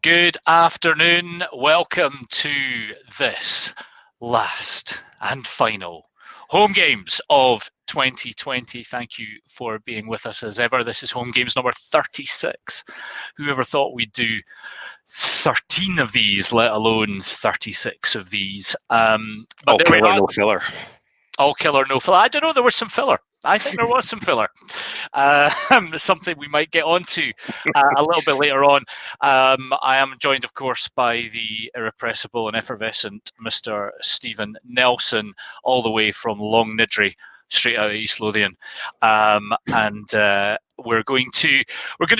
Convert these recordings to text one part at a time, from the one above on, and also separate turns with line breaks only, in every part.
Good afternoon. Welcome to this last and final home games of 2020. Thank you for being with us as ever. This is home games number 36. Whoever thought we'd do 13 of these, let alone 36 of these.
But all killer, no filler.
All killer, no filler. I don't know, there was some filler. I think there was some filler. Something we might get onto a little bit later on. I am joined, of course, by the irrepressible and effervescent Mr. Stephen Nelson, all the way from Long Nidri, straight out of East Lothian. We're going to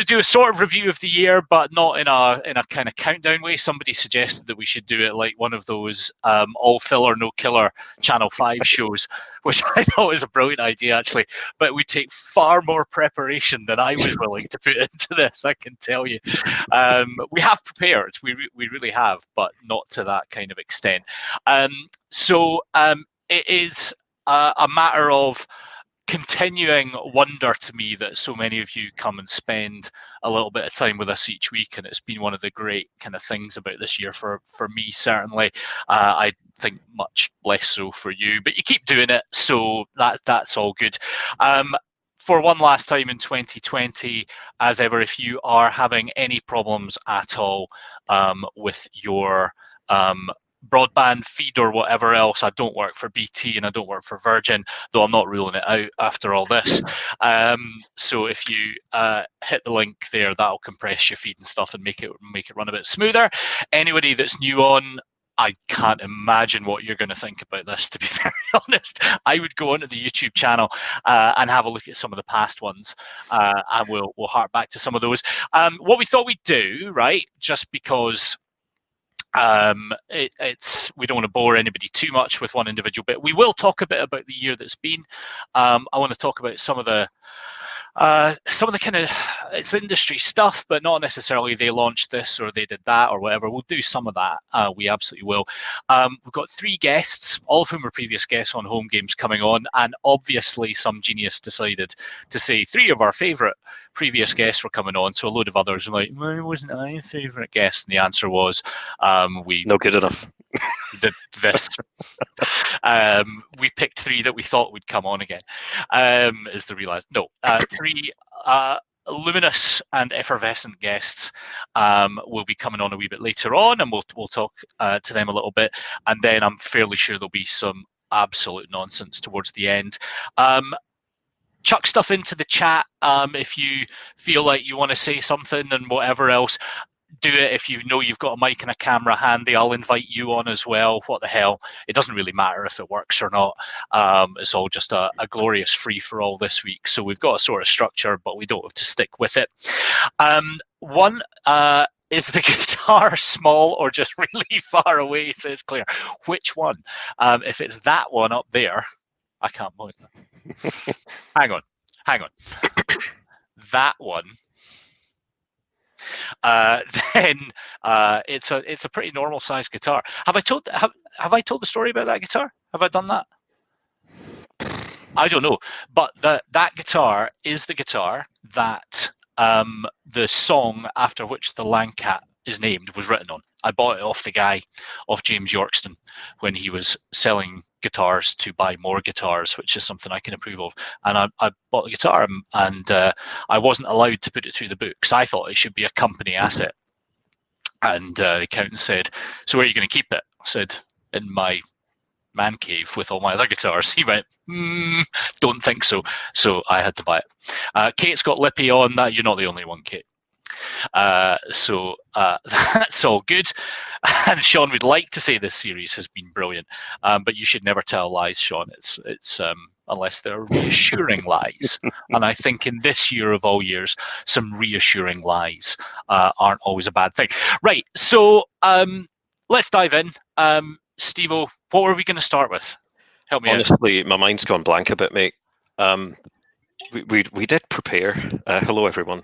do a sort of review of the year, but not in a kind of countdown way. Somebody suggested that we should do it like one of those all filler, no killer Channel 5 shows, which I thought was a brilliant idea, actually. But it would take far more preparation than I was willing to put into this, I can tell you. We have prepared, we really have, but not to that kind of extent. It is a matter of continuing wonder to me that so many of you come and spend a little bit of time with us each week, and it's been one of the great kind of things about this year for me, certainly. I think much less so for you, but you keep doing it, so that's all good. For one last time in 2020, as ever, if you are having any problems at all with your broadband feed or whatever else, I don't work for BT and I don't work for Virgin, though I'm not ruling it out after all this. So if you hit the link there, that'll compress your feed and stuff and make it run a bit smoother. Anybody that's new on, I can't imagine what you're going to think about this, to be very honest. I would go onto the YouTube channel and have a look at some of the past ones, and we'll hark back to some of those. What we thought we'd do, right, just because we don't want to bore anybody too much with one individual bit. We will talk a bit about the year that's been. I want to talk about some of the kind of, it's industry stuff, but not necessarily they launched this or they did that or whatever. We'll do some of that. We absolutely will. We've got 3 guests, all of whom are previous guests on Home Games coming on, and obviously some genius decided to say 3 of our favourite previous guests were coming on, so a load of others were like, well, wasn't I a favourite guest? And the answer was, we
not good enough.
Did this. We picked 3 that we thought would come on again, is the realised. No, 3 luminous and effervescent guests will be coming on a wee bit later on, and we'll talk to them a little bit, and then I'm fairly sure there'll be some absolute nonsense towards the end. Chuck stuff into the chat if you feel like you want to say something and whatever else. Do it if you know you've got a mic and a camera handy. I'll invite you on as well. What the hell? It doesn't really matter if it works or not. It's all just a glorious free-for-all this week. So we've got a sort of structure, but we don't have to stick with it. One, is the guitar small or just really far away, says Claire. Which one? If it's that one up there, I can't point that. Hang on. That one. Then it's a pretty normal sized guitar. Have I told the story about that guitar? Have I done that? I don't know, but that guitar is the guitar that the song after which the Langcat is named was written on. I bought it off the guy, off James Yorkston, when he was selling guitars to buy more guitars, which is something I can approve of. And I bought the guitar, and I wasn't allowed to put it through the books. I thought it should be a company asset. And the accountant said, so where are you going to keep it? I said, in my man cave with all my other guitars. He went, don't think so. So I had to buy it. Kate's got Lippy on that. You're not the only one, Kate. So that's all good. And Sean would like to say this series has been brilliant, but you should never tell lies, Sean. It's unless they're reassuring lies. And I think in this year of all years, some reassuring lies aren't always a bad thing. Right, so let's dive in. Steve-O, what were we going to start with? Help me
Honestly, my mind's gone blank a bit, mate. We did prepare. Hello, everyone.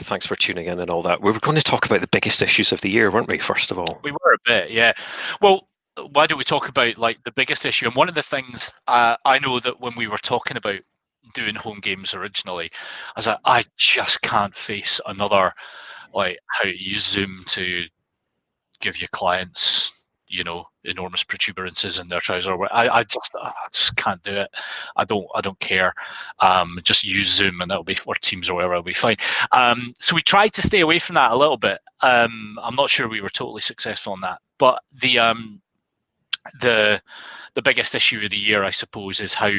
Thanks for tuning in and all that. We were going to talk about the biggest issues of the year, weren't we, first of all?
We were a bit, yeah. Well, why don't we talk about like the biggest issue? And one of the things I know that when we were talking about doing home games originally, I was like, I just can't face another like how to use Zoom to give your clients, enormous protuberances in their trouser. I just can't do it. I don't care. Just use Zoom and that'll be, or Teams or whatever, it'll be fine. So we tried to stay away from that a little bit. I'm not sure we were totally successful in that, but the biggest issue of the year, I suppose, is how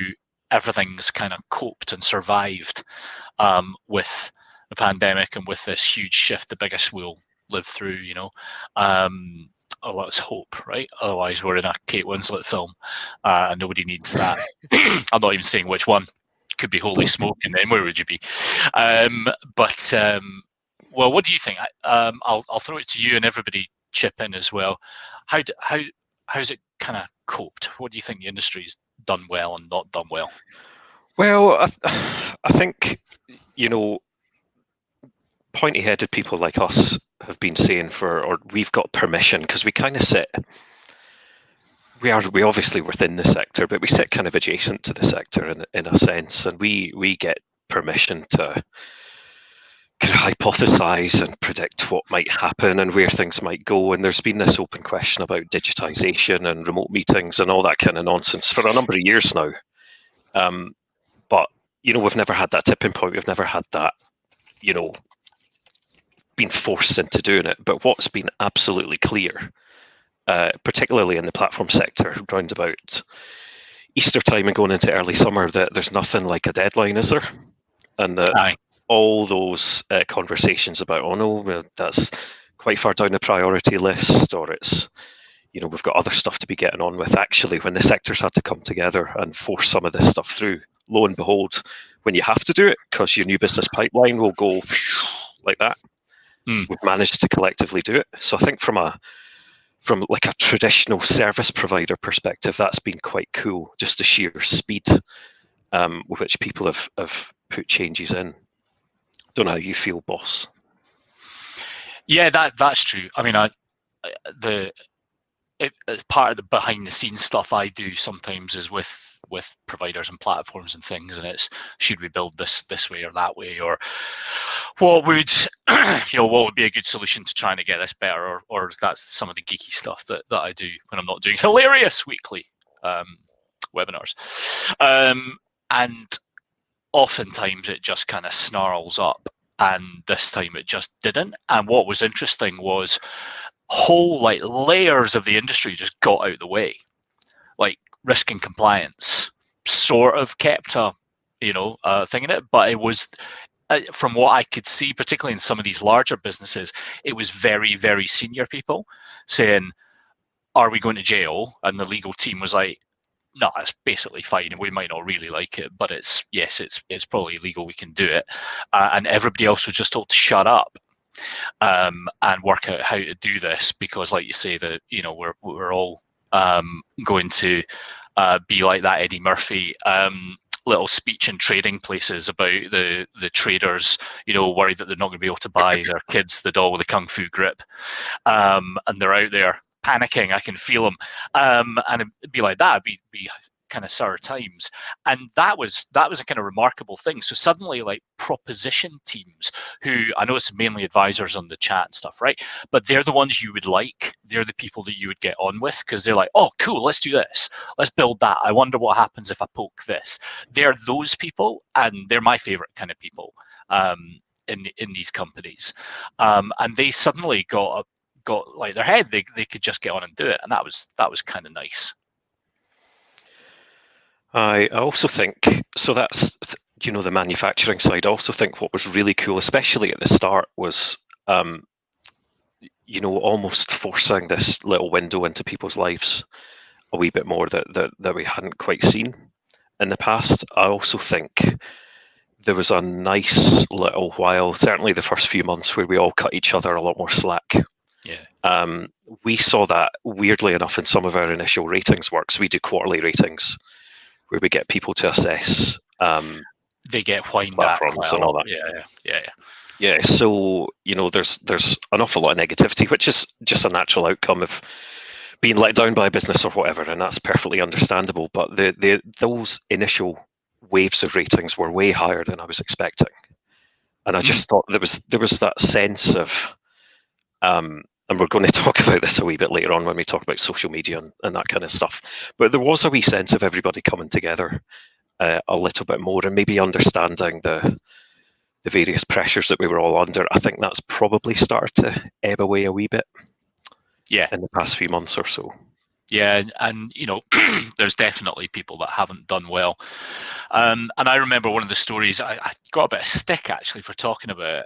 everything's kind of coped and survived with the pandemic and with this huge shift, the biggest we'll live through, let's hope, right? Otherwise, we're in a Kate Winslet film, and nobody needs that. I'm not even saying which one. Could be Holy Smoke, and then where would you be? Well, what do you think? I'll throw it to you, and everybody chip in as well. How's it kind of coped? What do you think the industry's done well and not done well?
Well, I think, pointy-headed people like us have been saying or we've got permission, because we kind of sit, we obviously within the sector, but we sit kind of adjacent to the sector in a sense, and we get permission to kind of hypothesize and predict what might happen and where things might go. And there's been this open question about digitization and remote meetings and all that kind of nonsense for a number of years now. But we've never had that tipping point. We've never had that, been forced into doing it. But what's been absolutely clear, particularly in the platform sector, round about Easter time and going into early summer, that there's nothing like a deadline, is there? And that all those conversations about, oh no, that's quite far down the priority list, or it's, we've got other stuff to be getting on with. Actually, when the sectors had to come together and force some of this stuff through, lo and behold, when you have to do it, because your new business pipeline will go like that, we've managed to collectively do it. So I think from like a traditional service provider perspective, that's been quite cool, just the sheer speed with which people have put changes in. Don't know how you feel, boss.
Yeah, that's true. I mean, part of the behind the scenes stuff I do sometimes is with providers and platforms and things, and it's, should we build this way or that way, or what would what would be a good solution to trying to get this better, or that's some of the geeky stuff that I do when I'm not doing hilarious weekly webinars, and oftentimes it just kind of snarls up, and this time it just didn't. And what was interesting was whole layers of the industry just got out of the way. Like risk and compliance sort of kept a thing in it, but it was from what I could see, particularly in some of these larger businesses, it was very, very senior people saying, are we going to jail? And the legal team was like, no, it's basically fine. We might not really like it, but it's probably legal. We can do it. And everybody else was just told to shut up and work out how to do this, because, like you say, that we're all going to be like that Eddie Murphy little speech in trading places about the traders, worried that they're not going to be able to buy their kids the doll with a kung fu grip, and they're out there panicking. I can feel them, and it'd be like that. It'd be kind of sour times, and that was a kind of remarkable thing. So suddenly, like, proposition teams, who I know it's mainly advisors on the chat and stuff, right? But they're the ones you would like. They're the people that you would get on with, because they're like, oh, cool, let's do this, let's build that. I wonder what happens if I poke this. They're those people, and they're my favorite kind of people in these companies, and they suddenly got like their head. They could just get on and do it, and that was kind of nice.
I also think, so that's, the manufacturing side. I also think what was really cool, especially at the start, was, almost forcing this little window into people's lives a wee bit more that we hadn't quite seen in the past. I also think there was a nice little while, certainly the first few months, where we all cut each other a lot more slack.
Yeah.
We saw that, weirdly enough, in some of our initial ratings work. So we do quarterly ratings, where we get people to assess
they get whined
platforms and all that. Yeah. So there's an awful lot of negativity, which is just a natural outcome of being let down by a business or whatever, and that's perfectly understandable. But those initial waves of ratings were way higher than I was expecting, And I just thought there was that sense of, and we're going to talk about this a wee bit later on when we talk about social media and that kind of stuff. But there was a wee sense of everybody coming together a little bit more, and maybe understanding the various pressures that we were all under. I think that's probably started to ebb away a wee bit.
Yeah.
In the past few months or so.
Yeah, and you know, there's definitely people that haven't done well. And I remember one of the stories, I got a bit of stick actually for talking about it,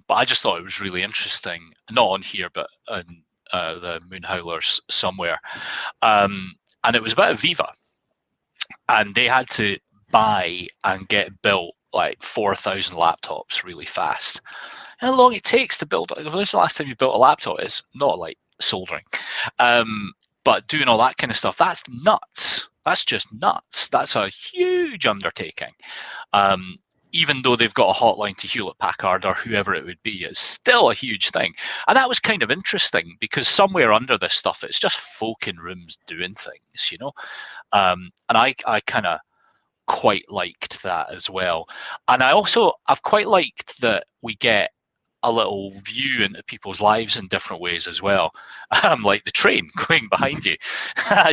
but I just thought it was really interesting, not on here, but on the Moon Howlers somewhere. And it was about Aviva, and they had to buy and get built like 4,000 laptops really fast. How long it takes to build? When's the last time you built a laptop? It's not like soldering. But doing all that kind of stuff, that's nuts. That's just nuts. That's a huge undertaking. Even though they've got a hotline to Hewlett Packard or whoever it would be, it's still a huge thing. And that was kind of interesting because somewhere under this stuff, it's just folk in rooms doing things, you know? And I kind of quite liked that as well. And I've quite liked that we get a little view into people's lives in different ways as well. Like the train going behind you.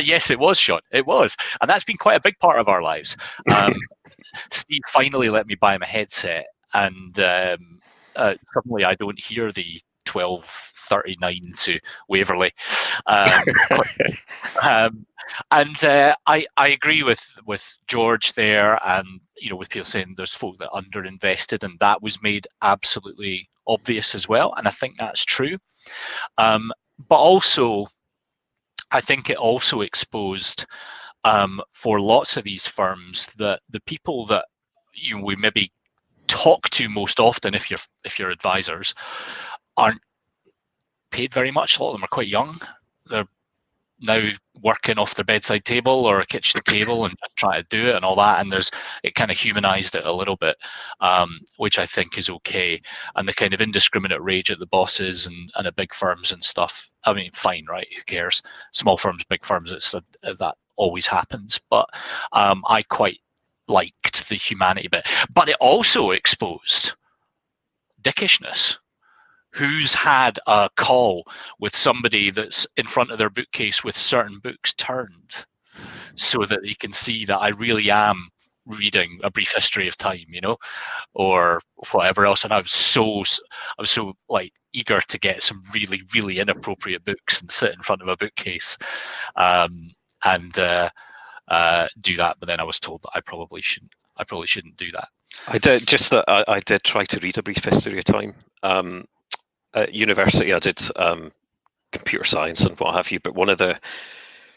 Yes, it was, Sean. It was. And that's been quite a big part of our lives. Steve finally let me buy him a headset, and suddenly I don't hear the 12:39 to Waverley. I agree with George there, and you know, with people saying there's folk that underinvested, and that was made absolutely obvious as well, and I think that's true. But also, I think it also exposed for lots of these firms that the people that we maybe talk to most often, if you're advisors, aren't paid very much. A lot of them are quite young. They're now working off their bedside table or a kitchen table and just trying to do it and all that, and it kind of humanized it a little bit, which I think is okay. And the kind of indiscriminate rage at the bosses and at big firms and stuff, I mean, fine, right? Who cares? Small firms, big firms, that always happens. But I quite liked the humanity bit, but it also exposed dickishness. Who's had a call with somebody that's in front of their bookcase with certain books turned so that they can see that I really am reading A Brief History of Time, you know, or whatever else. And I was so like eager to get some really, really inappropriate books and sit in front of a bookcase and do that. But then I was told that I probably shouldn't do that.
I did try to read A Brief History of Time. At university, I did computer science and what have you, but one of the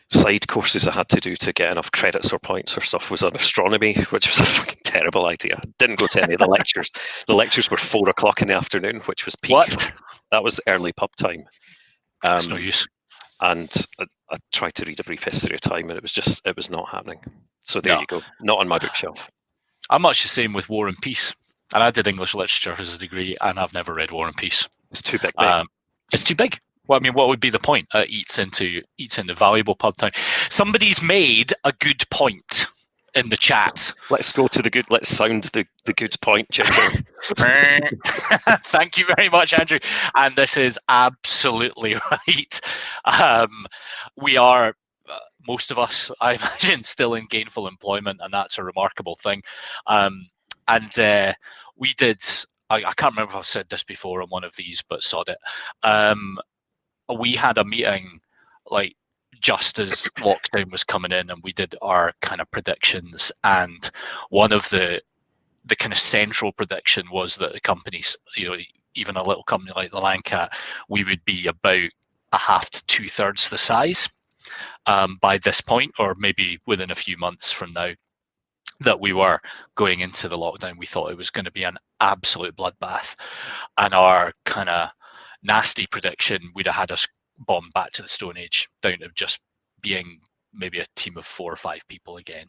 side courses I had to do to get enough credits or points or stuff was on astronomy, which was a fucking terrible idea. Didn't go to any of the lectures. The lectures were 4 o'clock in the afternoon, which was peak.
What?
That was early pub time.
It's no use.
And I tried to read A Brief History of Time, and it was not happening. So there you go. Not on my bookshelf.
I'm much the same with War and Peace. And I did English literature as a degree, and I've never read War and Peace.
It's too big.
It's too big. Well, I mean, what would be the point? Eats into valuable pub time. Somebody's made a good point in the chat.
Let's go to the good. Let's sound the good point, jingle.
Thank you very much, Andrew. And this is absolutely right. We are, most of us, I imagine, still in gainful employment, and that's a remarkable thing. And we did. I can't remember if I've said this before on one of these, but sod it. We had a meeting like just as lockdown was coming in, and we did our kind of predictions. And one of the kind of central prediction was that the companies, you know, even a little company like the Landcat, we would be about a half to 2/3 the size by this point, or maybe within a few months from now. That we were going into the lockdown, we thought it was going to be an absolute bloodbath, and our kind of nasty prediction would have had us bombed back to the Stone Age, down to just being maybe a team of 4 or 5 people again,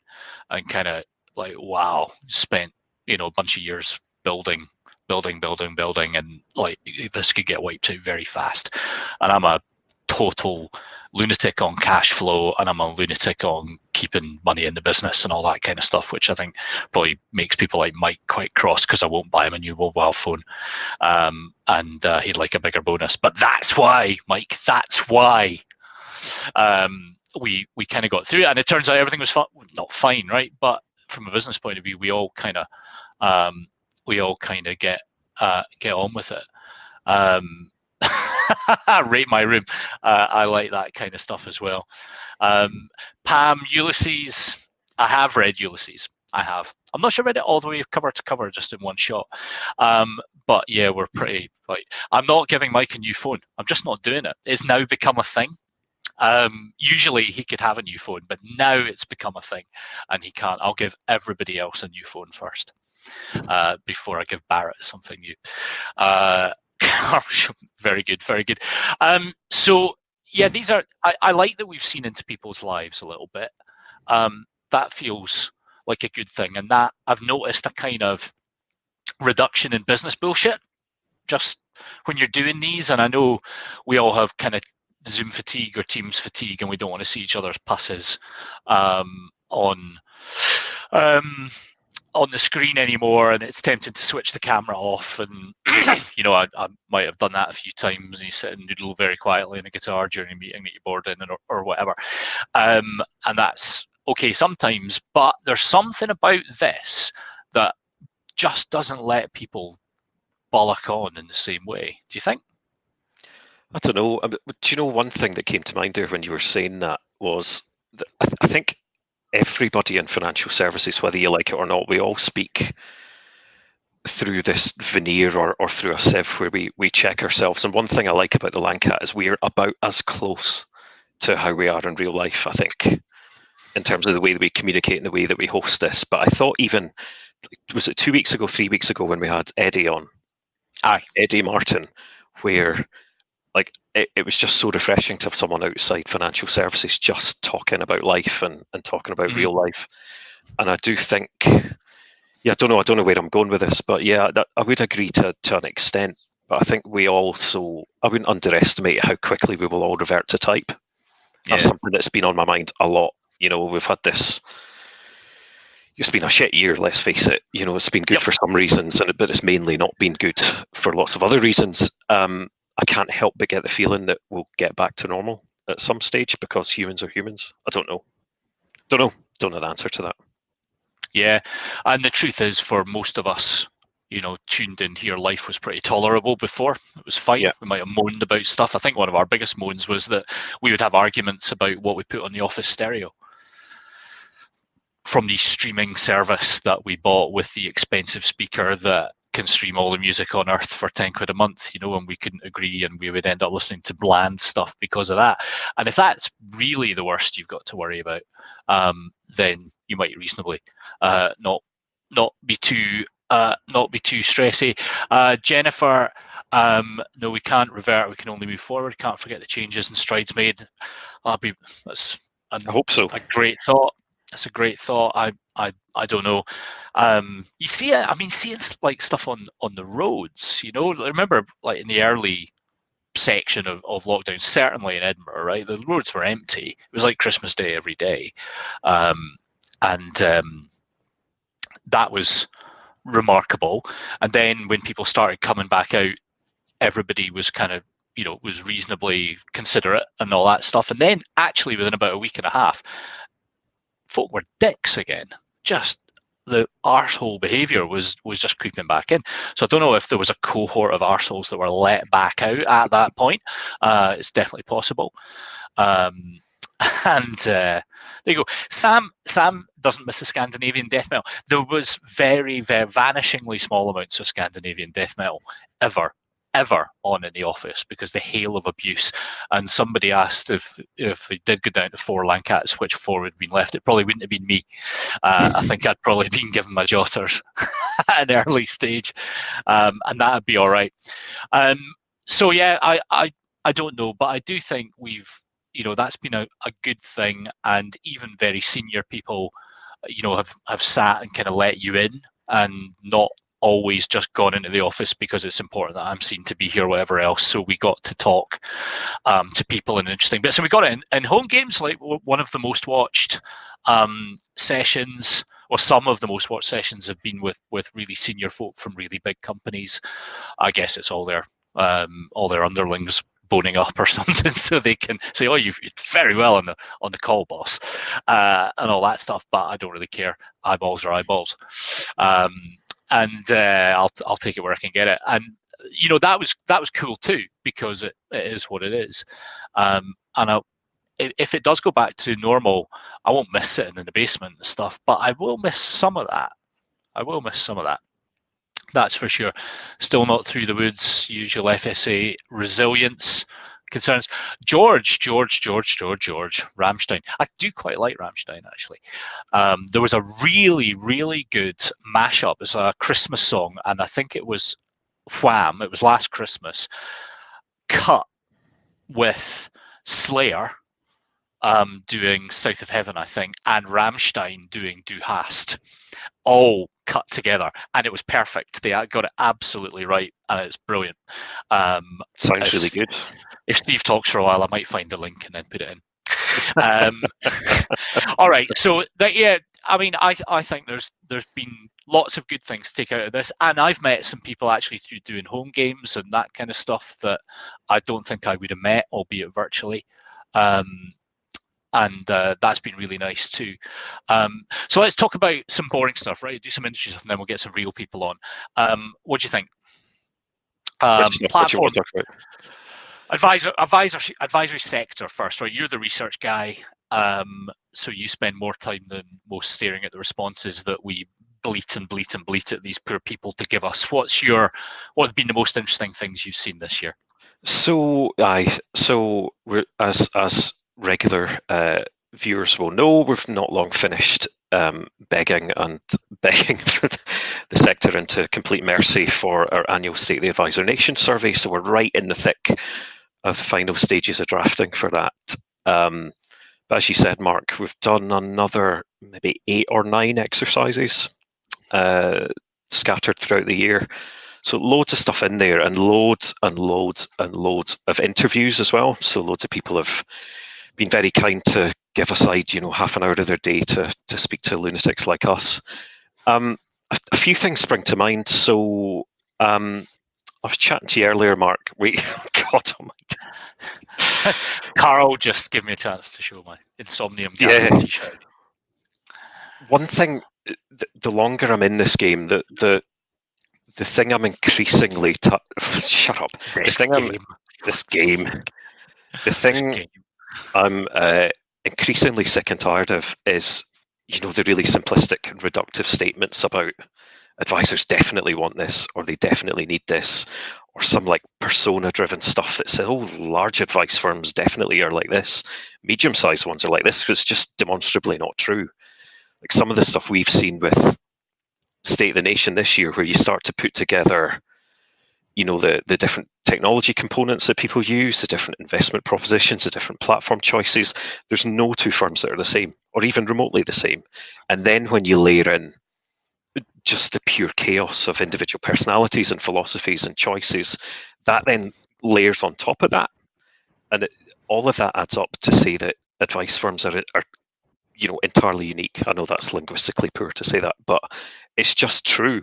and kind of like, wow, spent, you know, a bunch of years building, and like this could get wiped out very fast. And I'm a total lunatic on cash flow, and I'm a lunatic on keeping money in the business and all that kind of stuff, which I think probably makes people like Mike quite cross because I won't buy him a new mobile phone, and he'd like a bigger bonus. But that's why, Mike, that's why we kind of got through it, and it turns out everything was not fine, right? But from a business point of view, we all kind of get on with it. Rate my room. I like that kind of stuff as well. Pam, Ulysses. I have read Ulysses. I have. I'm not sure I read it all the way cover to cover just in one shot. But yeah, we're pretty like. I'm not giving Mike a new phone. I'm just not doing it. It's now become a thing. Usually he could have a new phone, but now it's become a thing, and he can't. I'll give everybody else a new phone first before I give Barrett something new. Very good, very good. So yeah, these are. I like that we've seen into people's lives a little bit. That feels like a good thing, and that I've noticed a kind of reduction in business bullshit just when you're doing these. And I know we all have kind of Zoom fatigue or Teams fatigue, and we don't want to see each other's pusses on the screen anymore, and it's tempting to switch the camera off. And I might have done that a few times, and you sit and noodle very quietly on a guitar during a meeting that you're bored in, or whatever. And that's okay sometimes, but there's something about this that just doesn't let people bollock on in the same way. Do you think?
I don't know. Do you know one thing that came to mind there when you were saying that was that I think everybody in financial services, whether you like it or not, we all speak through this veneer or through a sieve where we check ourselves. And one thing I like about the Landcat is we're about as close to how we are in real life, I think, in terms of the way that we communicate and the way that we host this. But I thought even, was it 2 weeks ago, 3 weeks ago when we had Eddie on?
Aye.
Eddie Martin, where like it was just so refreshing to have someone outside financial services just talking about life and talking about real life. And I do think, I don't know where I'm going with this, but yeah, I would agree to an extent. But I think I wouldn't underestimate how quickly we will all revert to type. That's something that's been on my mind a lot. We've had this. It's been a shit year, let's face it. It's been good for some reasons, but it's mainly not been good for lots of other reasons. I can't help but get the feeling that we'll get back to normal at some stage because humans are humans. I don't know. Don't know the answer to that.
Yeah, and the truth is, for most of us, tuned in here, life was pretty tolerable before. It was fine.
Yeah.
We might have moaned about stuff. I think one of our biggest moans was that we would have arguments about what we put on the office stereo from the streaming service that we bought with the expensive speaker that can stream all the music on earth for 10 quid a month, and we couldn't agree, and we would end up listening to bland stuff because of that. And if that's really the worst you've got to worry about, then you might reasonably not be too stressy. Jennifer, no, we can't revert. We can only move forward. Can't forget the changes and strides made. I
hope so.
A great thought. That's a great thought. I don't know. You see it. I mean, seeing like stuff on the roads. I remember like in the early section of lockdown, certainly in Edinburgh, right? The roads were empty. It was like Christmas Day every day, and that was remarkable. And then when people started coming back out, everybody was kind of was reasonably considerate and all that stuff. And then actually within about a week and a half, folk were dicks again. Just the arsehole behaviour was just creeping back in. So I don't know if there was a cohort of arseholes that were let back out at that point. It's definitely possible. And there you go. Sam doesn't miss a Scandinavian death metal. There was very, very vanishingly small amounts of Scandinavian death metal ever on in the office because the hail of abuse. And somebody asked if it did go down to 4 Lancats, which 4 would have been left. It probably wouldn't have been me. I think I'd probably been given my jotters at an early stage, and that'd be all right. So yeah, I don't know, but I do think we've that's been a good thing, and even very senior people have sat and kind of let you in and not always just gone into the office because it's important that I'm seen to be here, whatever else. So we got to talk to people in interesting bits. So we got it in HomeGames, like one of the most watched sessions, or some of the most watched sessions have been with really senior folk from really big companies. I guess it's all their underlings boning up or something, so they can say, "Oh, you've very well on the call, boss," and all that stuff. But I don't really care. Eyeballs are eyeballs, and I'll take it where I can get it. And that was cool too, because it is what it is. And if it does go back to normal, I won't miss sitting in the basement and stuff, but I will miss some of that. That's for sure. Still not through the woods. Usual FSA resilience concerns. George, Rammstein. I do quite like Rammstein, actually. There was a really, really good mashup. It's a Christmas song, and I think it was Wham. It was Last Christmas, cut with Slayer doing South of Heaven, I think, and Rammstein doing Du Hast, all cut together, and it was perfect. They got it absolutely right, and it's brilliant.
Sounds really good.
If Steve talks for a while, I might find the link and then put it in. All right, so yeah, I mean, I think there's been lots of good things to take out of this, and I've met some people actually through doing HomeGames and that kind of stuff that I don't think I would have met, albeit virtually. And that's been really nice too. So let's talk about some boring stuff, right? Do some industry stuff, and then we'll get some real people on. What do you think? Platform advisory sector first, right? You're the research guy, so you spend more time than most staring at the responses that we bleat at these poor people to give us. What have been the most interesting things you've seen this year?
So we're as regular viewers will know, we've not long finished begging for the sector into complete mercy for our annual State of the Advisor Nation survey. So we're right in the thick of the final stages of drafting for that. But as you said, Mark, we've done another maybe 8 or 9 exercises scattered throughout the year. So loads of stuff in there, and loads of interviews as well. So loads of people have been very kind to give aside, half an hour of their day to speak to lunatics like us. A few things spring to mind. So I was chatting to you earlier, Mark. God almighty.
Carl, just give me a chance to show my Insomnium t-shirt.
One thing, the longer I'm in this game, the thing I'm increasingly shut up. The thing I'm increasingly sick and tired of is, the really simplistic and reductive statements about advisors definitely want this, or they definitely need this, or some like persona-driven stuff that says, oh, large advice firms definitely are like this, medium-sized ones are like this. It's just demonstrably not true. Like some of the stuff we've seen with State of the Nation this year, where you start to put together the different technology components that people use, the different investment propositions, the different platform choices. There's no two firms that are the same, or even remotely the same. And then when you layer in just the pure chaos of individual personalities and philosophies and choices, that then layers on top of that. And all of that adds up to say that advice firms are entirely unique. I know that's linguistically poor to say that, but it's just true.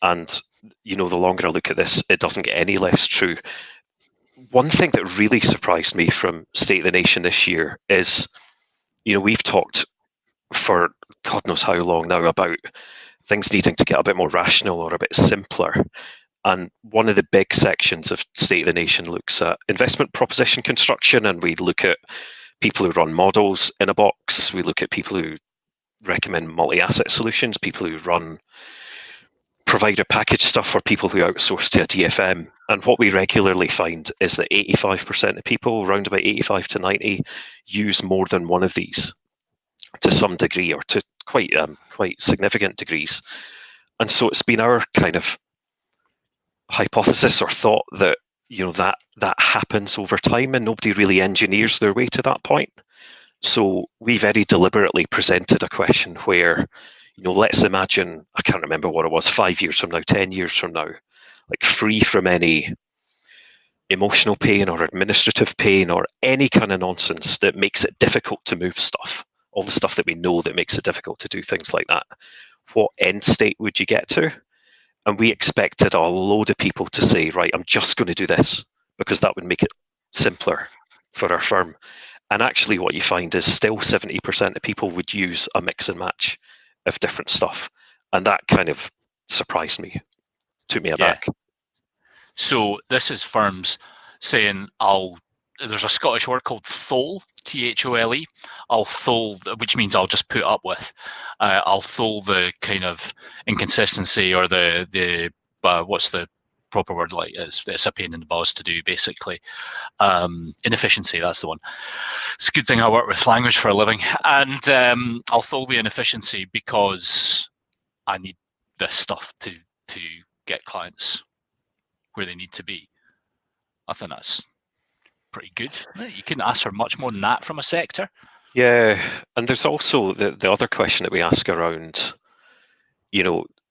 And the longer I look at this, it doesn't get any less true. One thing that really surprised me from State of the Nation this year is, we've talked for God knows how long now about things needing to get a bit more rational or a bit simpler. And one of the big sections of State of the Nation looks at investment proposition construction, and we look at people who run models in a box. We look at people who recommend multi-asset solutions, people who run provider package stuff for people who outsource to a DFM. And what we regularly find is that 85% of people, around about 85 to 90, use more than one of these to some degree, or to quite significant degrees. And so it's been our kind of hypothesis or thought that that happens over time, and nobody really engineers their way to that point. So we very deliberately presented a question where let's imagine, I can't remember what it was, 5 years from now, 10 years from now, like free from any emotional pain or administrative pain or any kind of nonsense that makes it difficult to move stuff, all the stuff that we know that makes it difficult to do things like that. What end state would you get to? And we expected a load of people to say, right, I'm just going to do this because that would make it simpler for our firm. And actually, what you find is still 70% of people would use a mix and match of different stuff. And that kind of surprised me, took me aback.
So this is firms saying, there's a Scottish word called thole, Thole. I'll thole, which means I'll just put up with. I'll thole the kind of inconsistency or the what's the proper word, like it's a pain in the balls to do, basically. Inefficiency, that's the one. It's a good thing I work with language for a living. And I'll thole the inefficiency because I need this stuff to get clients where they need to be. I think that's pretty good. You couldn't ask for much more than that from a sector.
Yeah, and there's also the other question that we ask around,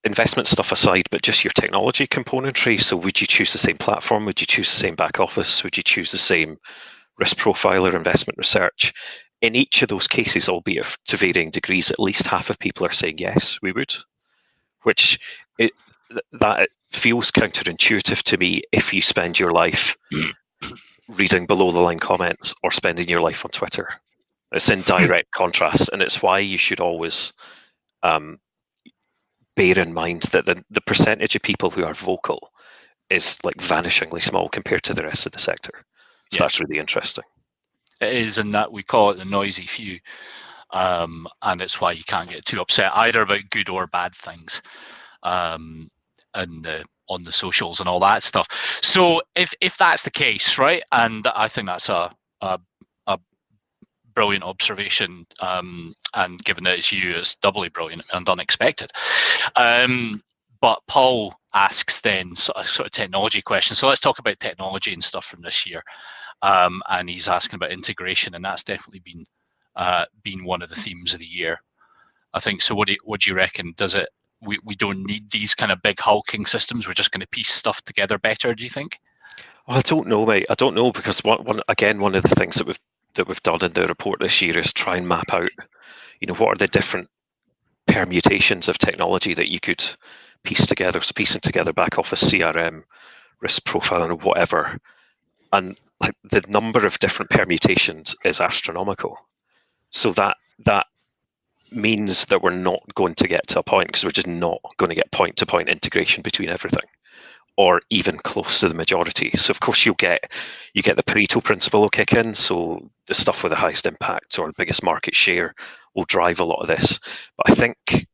investment stuff aside, but just your technology componentry. So would you choose the same platform? Would you choose the same back office? Would you choose the same risk profile or investment research? In each of those cases, albeit to varying degrees, at least half of people are saying yes, we would, which that feels counterintuitive to me if you spend your life reading below the line comments or spending your life on Twitter. It's in direct contrast, and it's why you should always bear in mind that the percentage of people who are vocal is like vanishingly small compared to the rest of the sector. So that's really interesting.
It is, in that we call it the noisy few. And it's why you can't get too upset either about good or bad things on the socials and all that stuff. So if that's the case, right, and I think that's a brilliant observation, and given that it's you, it's doubly brilliant and unexpected. But Paul asks then sort of technology questions. So let's talk about technology and stuff from this year. And he's asking about integration, and that's definitely been one of the themes of the year, I think. So what do you reckon? Does it? We don't need these kind of big hulking systems. We're just going to piece stuff together better, do you think?
Well, I don't know, mate. I don't know, because one of the things that we've done in the report this year is try and map out, what are the different permutations of technology that you could piece together. So piecing together back office, CRM, risk profiling, or whatever, and like the number of different permutations is astronomical. So that means that we're not going to get to a point, because we're just not going to get point-to-point integration between everything, or even close to the majority. So of course you get the Pareto principle will kick in. So the stuff with the highest impact or the biggest market share will drive a lot of this. But I think,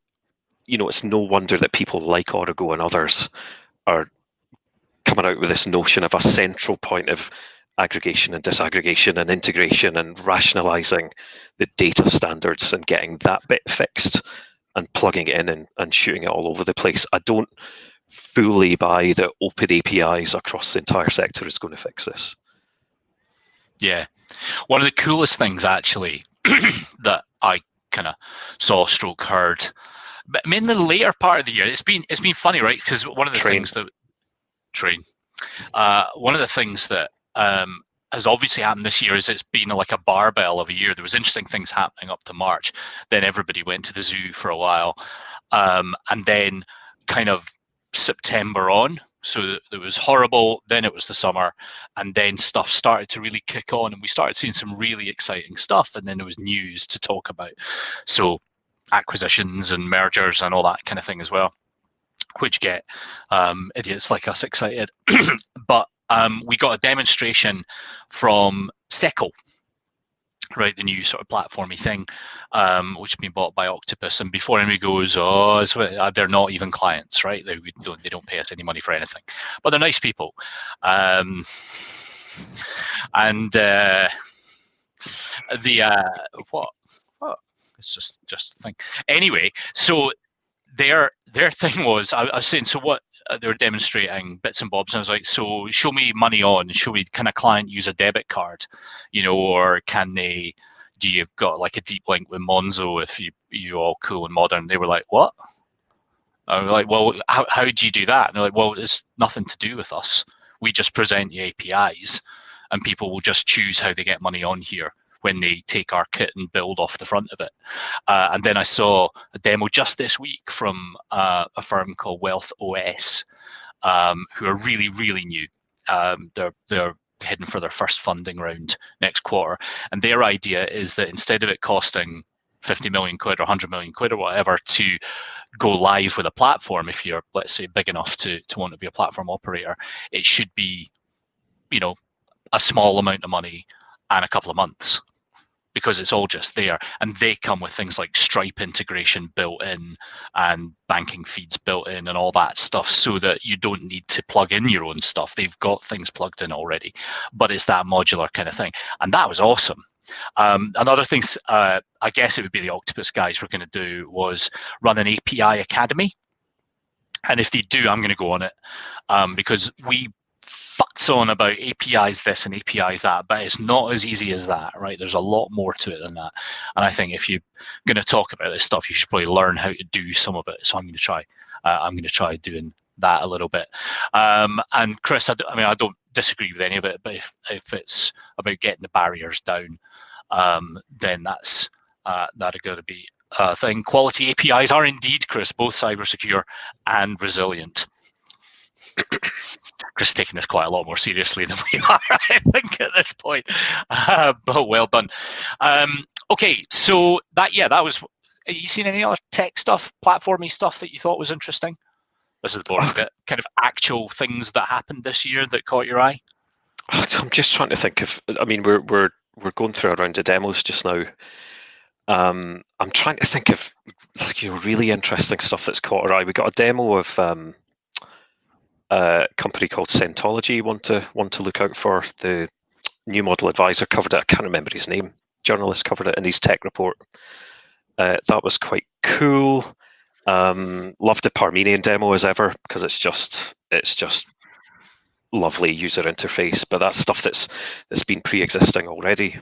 it's no wonder that people like Origo and others are coming out with this notion of a central point of aggregation and disaggregation and integration and rationalizing the data standards and getting that bit fixed and plugging it in and shooting it all over the place. I don't fully buy that open APIs across the entire sector is going to fix this.
Yeah. One of the coolest things, actually, that I kind of saw stroke heard, but I mean, the later part of the year, it's been funny, right? Because one of the things that one of the things that has obviously happened this year is it's been like a barbell of a year. There was interesting things happening up to March. Then everybody went to the zoo for a while, and then kind of September on. So it was horrible. Then it was the summer, and then stuff started to really kick on, and we started seeing some really exciting stuff. And then there was news to talk about. So acquisitions and mergers and all that kind of thing as well, which get idiots like us excited. But we got a demonstration from Seco, right, the new sort of platformy thing, which has been bought by Octopus. And before anybody goes, they're not even clients, right? They don't pay us any money for anything, but they're nice people. And what? It's just a thing. Anyway, so their thing was, I was saying, so what they were demonstrating bits and bobs, and I was like, so show me money on, show me, can a client use a debit card, or can they, do you got like a deep link with Monzo if you all cool and modern? They were like, what? I was like, well, how do you do that? And they're like, well, it's nothing to do with us. We just present the APIs, and people will just choose how they get money on here when they take our kit and build off the front of it. And then I saw a demo just this week from a firm called Wealth OS, who are really, really new. They're heading for their first funding round next quarter, and their idea is that instead of it costing 50 million quid or 100 million quid or whatever to go live with a platform, if you're, let's say, big enough to want to be a platform operator, it should be, a small amount of money and a couple of months, because it's all just there. And they come with things like Stripe integration built in and banking feeds built in and all that stuff, so that you don't need to plug in your own stuff. They've got things plugged in already, but it's that modular kind of thing. And that was awesome. Another thing, I guess it would be the Octopus guys were going to do, was run an API Academy. And if they do, I'm going to go on it, because we fucks on about APIs this and APIs that, but it's not as easy as that, right? There's a lot more to it than that. And I think if you're going to talk about this stuff, you should probably learn how to do some of it. So I'm going to try. I'm going to try doing that a little bit. And Chris, I don't disagree with any of it, but if it's about getting the barriers down, then that's going to be a thing. Quality APIs are indeed, Chris, both cyber secure and resilient. Chris is taking this quite a lot more seriously than we are, I think, at this point. But well done. Okay, so that was. Have you seen any other tech stuff, platformy stuff that you thought was interesting? This is the boring bit. Kind of actual things that happened this year that caught your eye.
I'm just trying to think of. I mean, we're going through a round of demos just now. I'm trying to think of really interesting stuff that's caught our eye. We got a demo of a company called Centology. Want to look out for. The new model advisor covered it. I can't remember his name. Journalist covered it in his tech report. That was quite cool. Loved the Parmenion demo as ever, because it's just lovely user interface. But that's stuff that's been pre-existing already.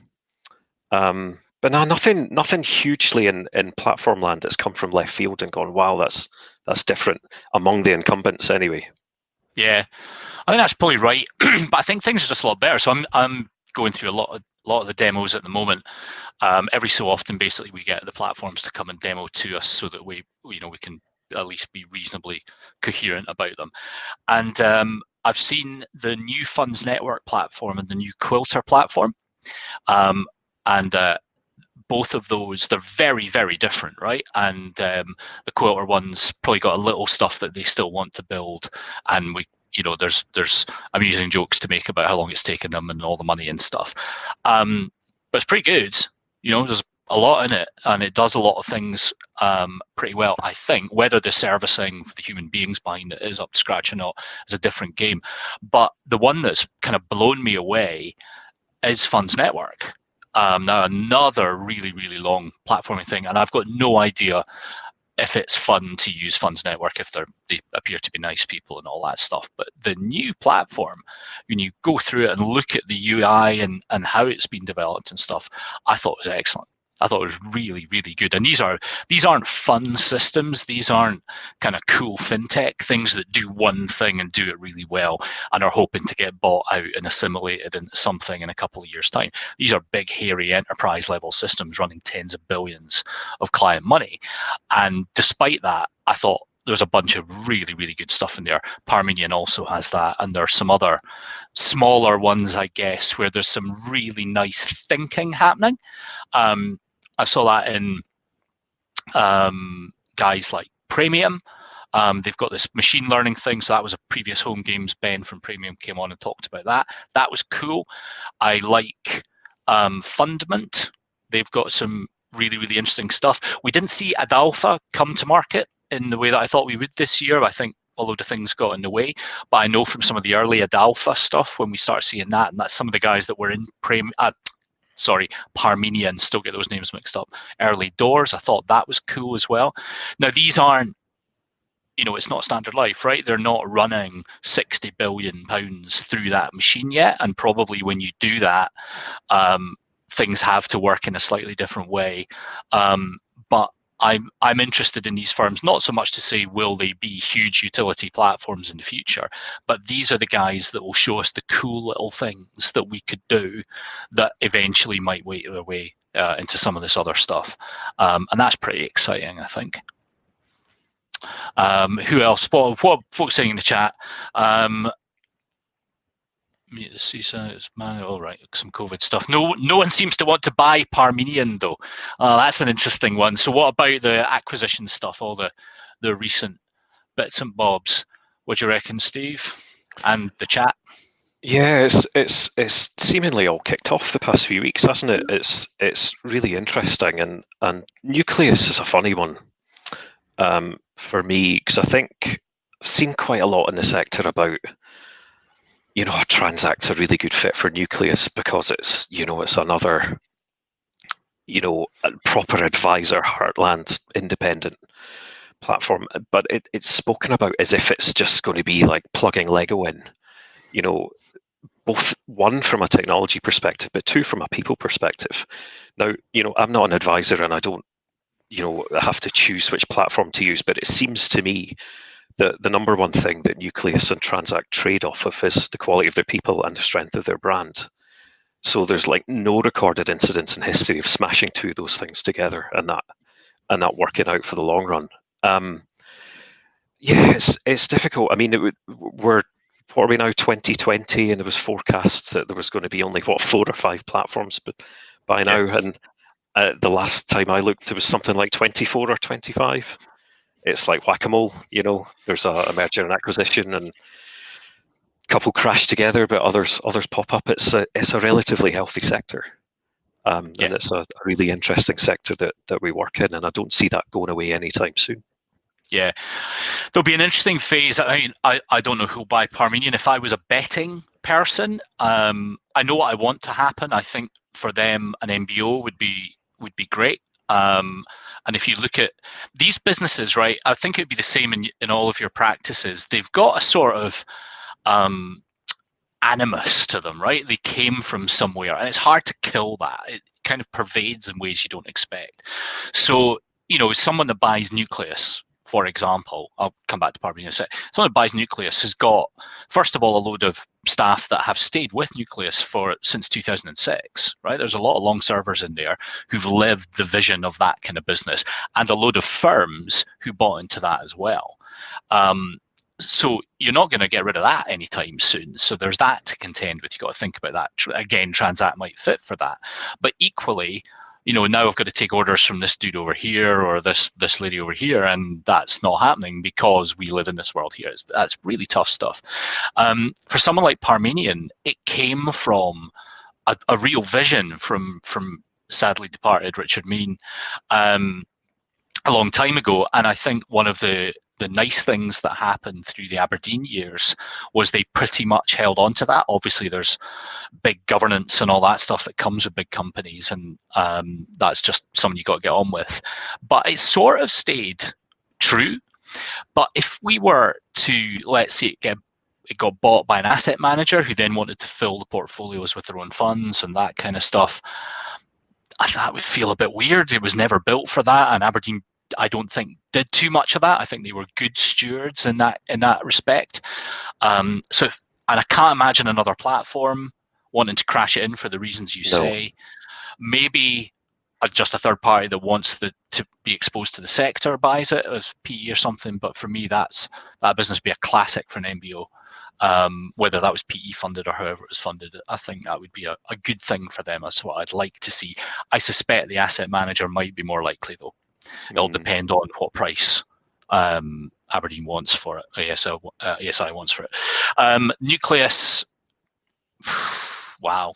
But no, nothing hugely in platform land that's come from left field and gone, wow, that's different among the incumbents anyway.
Yeah, I think that's probably right. But I think things are just a lot better. So I'm going through a lot of the demos at the moment. Every so often, basically, we get the platforms to come and demo to us so that we can at least be reasonably coherent about them. And I've seen the new Funds Network platform and the new Quilter platform, and both of those, they're very, very different, right? And the Quilter one's probably got a little stuff that they still want to build, and there's amusing jokes to make about how long it's taken them and all the money and stuff. But it's pretty good. There's a lot in it, and it does a lot of things pretty well. I think whether the servicing for the human beings behind it is up to scratch or not is a different game. But the one that's kind of blown me away is Funds Network. Now another really, really long platforming thing, and I've got no idea if it's fun to use Funds Network, if they appear to be nice people and all that stuff. But the new platform, when you go through it and look at the UI and how it's been developed and stuff, I thought it was excellent. I thought it was really, really good. And these aren't fun systems. These aren't kind of cool fintech things that do one thing and do it really well and are hoping to get bought out and assimilated into something in a couple of years' time. These are big, hairy enterprise level systems running tens of billions of client money. And despite that, I thought there's a bunch of really, really good stuff in there. Parmenion also has that, and there's some other smaller ones, I guess, where there's some really nice thinking happening. I saw that in guys like Premium. They've got this machine learning thing. So that was a previous HomeGames. Ben from Premium came on and talked about that. That was cool. I like Fundament. They've got some really, really interesting stuff. We didn't see Adalpha come to market in the way that I thought we would this year. I think a load of things got in the way, but I know from some of the early Adalpha stuff when we start seeing that, and that's some of the guys that were in Parmenion, still get those names mixed up, early doors. I thought that was cool as well. Now, these aren't, it's not Standard Life, right? They're not running £60 billion through that machine yet. And probably when you do that, things have to work in a slightly different way. But I'm interested in these firms, not so much to say will they be huge utility platforms in the future, but these are the guys that will show us the cool little things that we could do that eventually might wait their way into some of this other stuff. And that's pretty exciting, I think. Who else? What folks saying in the chat? Mute the CISA, man. All right, some COVID stuff. No one seems to want to buy Parmenion though. That's an interesting one. So what about the acquisition stuff? All the recent bits and bobs. What do you reckon, Steve? And the chat.
Yeah, it's seemingly all kicked off the past few weeks, hasn't it? It's really interesting, and Nucleus is a funny one for me, because I think I've seen quite a lot in the sector about, Transact's a really good fit for Nucleus because it's another, proper advisor, heartland, independent platform. But it's spoken about as if it's just going to be like plugging Lego in, both one from a technology perspective, but two from a people perspective. Now, I'm not an advisor and I don't, have to choose which platform to use, but it seems to me the number one thing that Nucleus and Transact trade off of is the quality of their people and the strength of their brand. So there's like no recorded incidents in history of smashing two of those things together and that working out for the long run. Yeah, it's difficult. I mean, what are we now, 2020, and there was forecasts that there was going to be only 4 or 5 platforms, but by now, and the last time I looked, there was something like 24 or 25. It's like whack-a-mole, there's a merger and acquisition, and a couple crash together, but others pop up. It's a relatively healthy sector, and it's a really interesting sector that we work in, and I don't see that going away anytime soon.
Yeah, there'll be an interesting phase. I mean, I don't know who'll buy Parmenion. If I was a betting person, I know what I want to happen. I think for them, an MBO would be great. And if you look at these businesses, right, I think it'd be the same in all of your practices. They've got a sort of animus to them, right? They came from somewhere, and it's hard to kill that. It kind of pervades in ways you don't expect. So, someone that buys Nucleus, for example, I'll come back to Parmenion in a sec. Someone who buys Nucleus has got, first of all, a load of staff that have stayed with Nucleus since 2006, right? There's a lot of long servers in there who've lived the vision of that kind of business, and a load of firms who bought into that as well. So you're not going to get rid of that anytime soon. So there's that to contend with. You've got to think about that. Again, Transact might fit for that. But equally, now I've got to take orders from this dude over here or this lady over here, and that's not happening because we live in this world here. That's really tough stuff. For someone like Parmenion, it came from a real vision from sadly departed Richard Mean a long time ago, and I think one of the nice things that happened through the Aberdeen years was they pretty much held on to that. Obviously, there's big governance and all that stuff that comes with big companies, and that's just something you got to get on with. But it sort of stayed true. But if we were to, let's say, it got bought by an asset manager who then wanted to fill the portfolios with their own funds and that kind of stuff, that would feel a bit weird. It was never built for that, and Aberdeen, I don't think, did too much of that. I think they were good stewards in that respect. And I can't imagine another platform wanting to crash it in for the reasons you say. Maybe just a third party that wants to be exposed to the sector buys it as PE or something. But for me, that business would be a classic for an MBO. Whether that was PE funded or however it was funded, I think that would be a good thing for them. That's what I'd like to see. I suspect the asset manager might be more likely, though. It'll depend on what price Aberdeen wants for it, ASI wants for it. Nucleus, wow.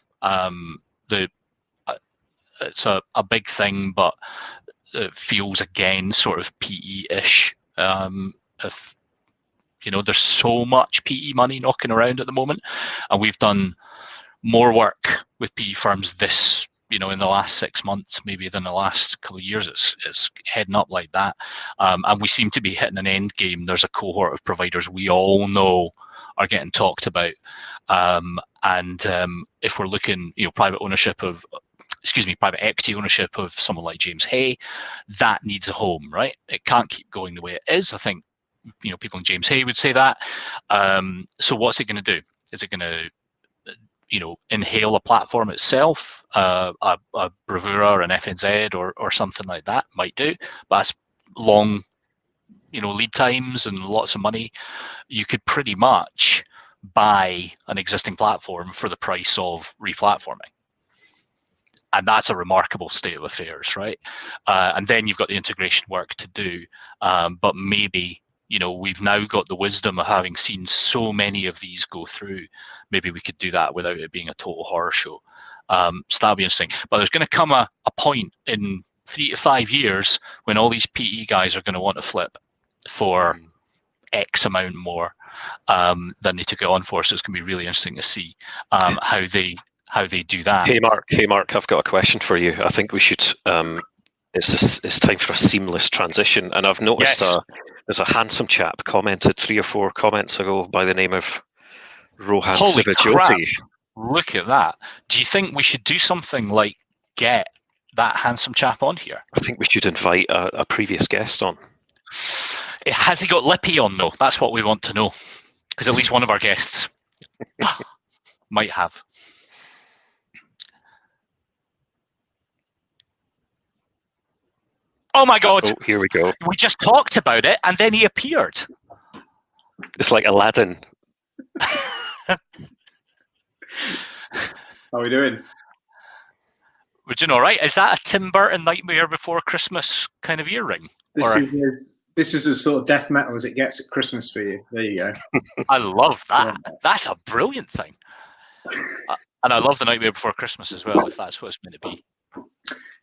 It's a big thing, but it feels again sort of PE-ish. If there's so much PE money knocking around at the moment, and we've done more work with PE firms in the last 6 months, maybe than the last couple of years. It's heading up like that. And we seem to be hitting an end game. There's a cohort of providers we all know are getting talked about. And if we're looking, private ownership of private equity ownership of someone like James Hay, that needs a home, right? It can't keep going the way it is. I think people in James Hay would say that. So what's it going to do? Is it going to inhale a platform itself, a Bravura or an FNZ or something like that might do, but that's long, lead times and lots of money. You could pretty much buy an existing platform for the price of replatforming. And that's a remarkable state of affairs, right? And then you've got the integration work to do, but maybe we've now got the wisdom of having seen so many of these go through. Maybe we could do that without it being a total horror show. So that'll be interesting. But there's going to come a point in 3 to 5 years when all these PE guys are going to want to flip for X amount more than they took it on for. So it's going to be really interesting to see how they do that.
Hey Mark, I've got a question for you. I think we should. It's time for a seamless transition, and I've noticed there's a handsome chap commented 3 or 4 comments ago by the name of Rohan
Holy
Sivajoti.
crap. Look at that. Do you think we should do something like get that handsome chap on here?
I think we should invite a previous guest on.
Has he got Lippy on though? That's what we want to know, because at least one of our guests might have. Oh my God!
Oh, here we go.
We just talked about it, and then he appeared.
It's like Aladdin.
How are we doing?
We're doing all right. Is that a Tim Burton Nightmare Before Christmas kind of earring?
This is as sort of death metal as it gets at Christmas for you. There you go.
I love that. Yeah. That's a brilliant thing. And I love the Nightmare Before Christmas as well, if that's what it's meant to be.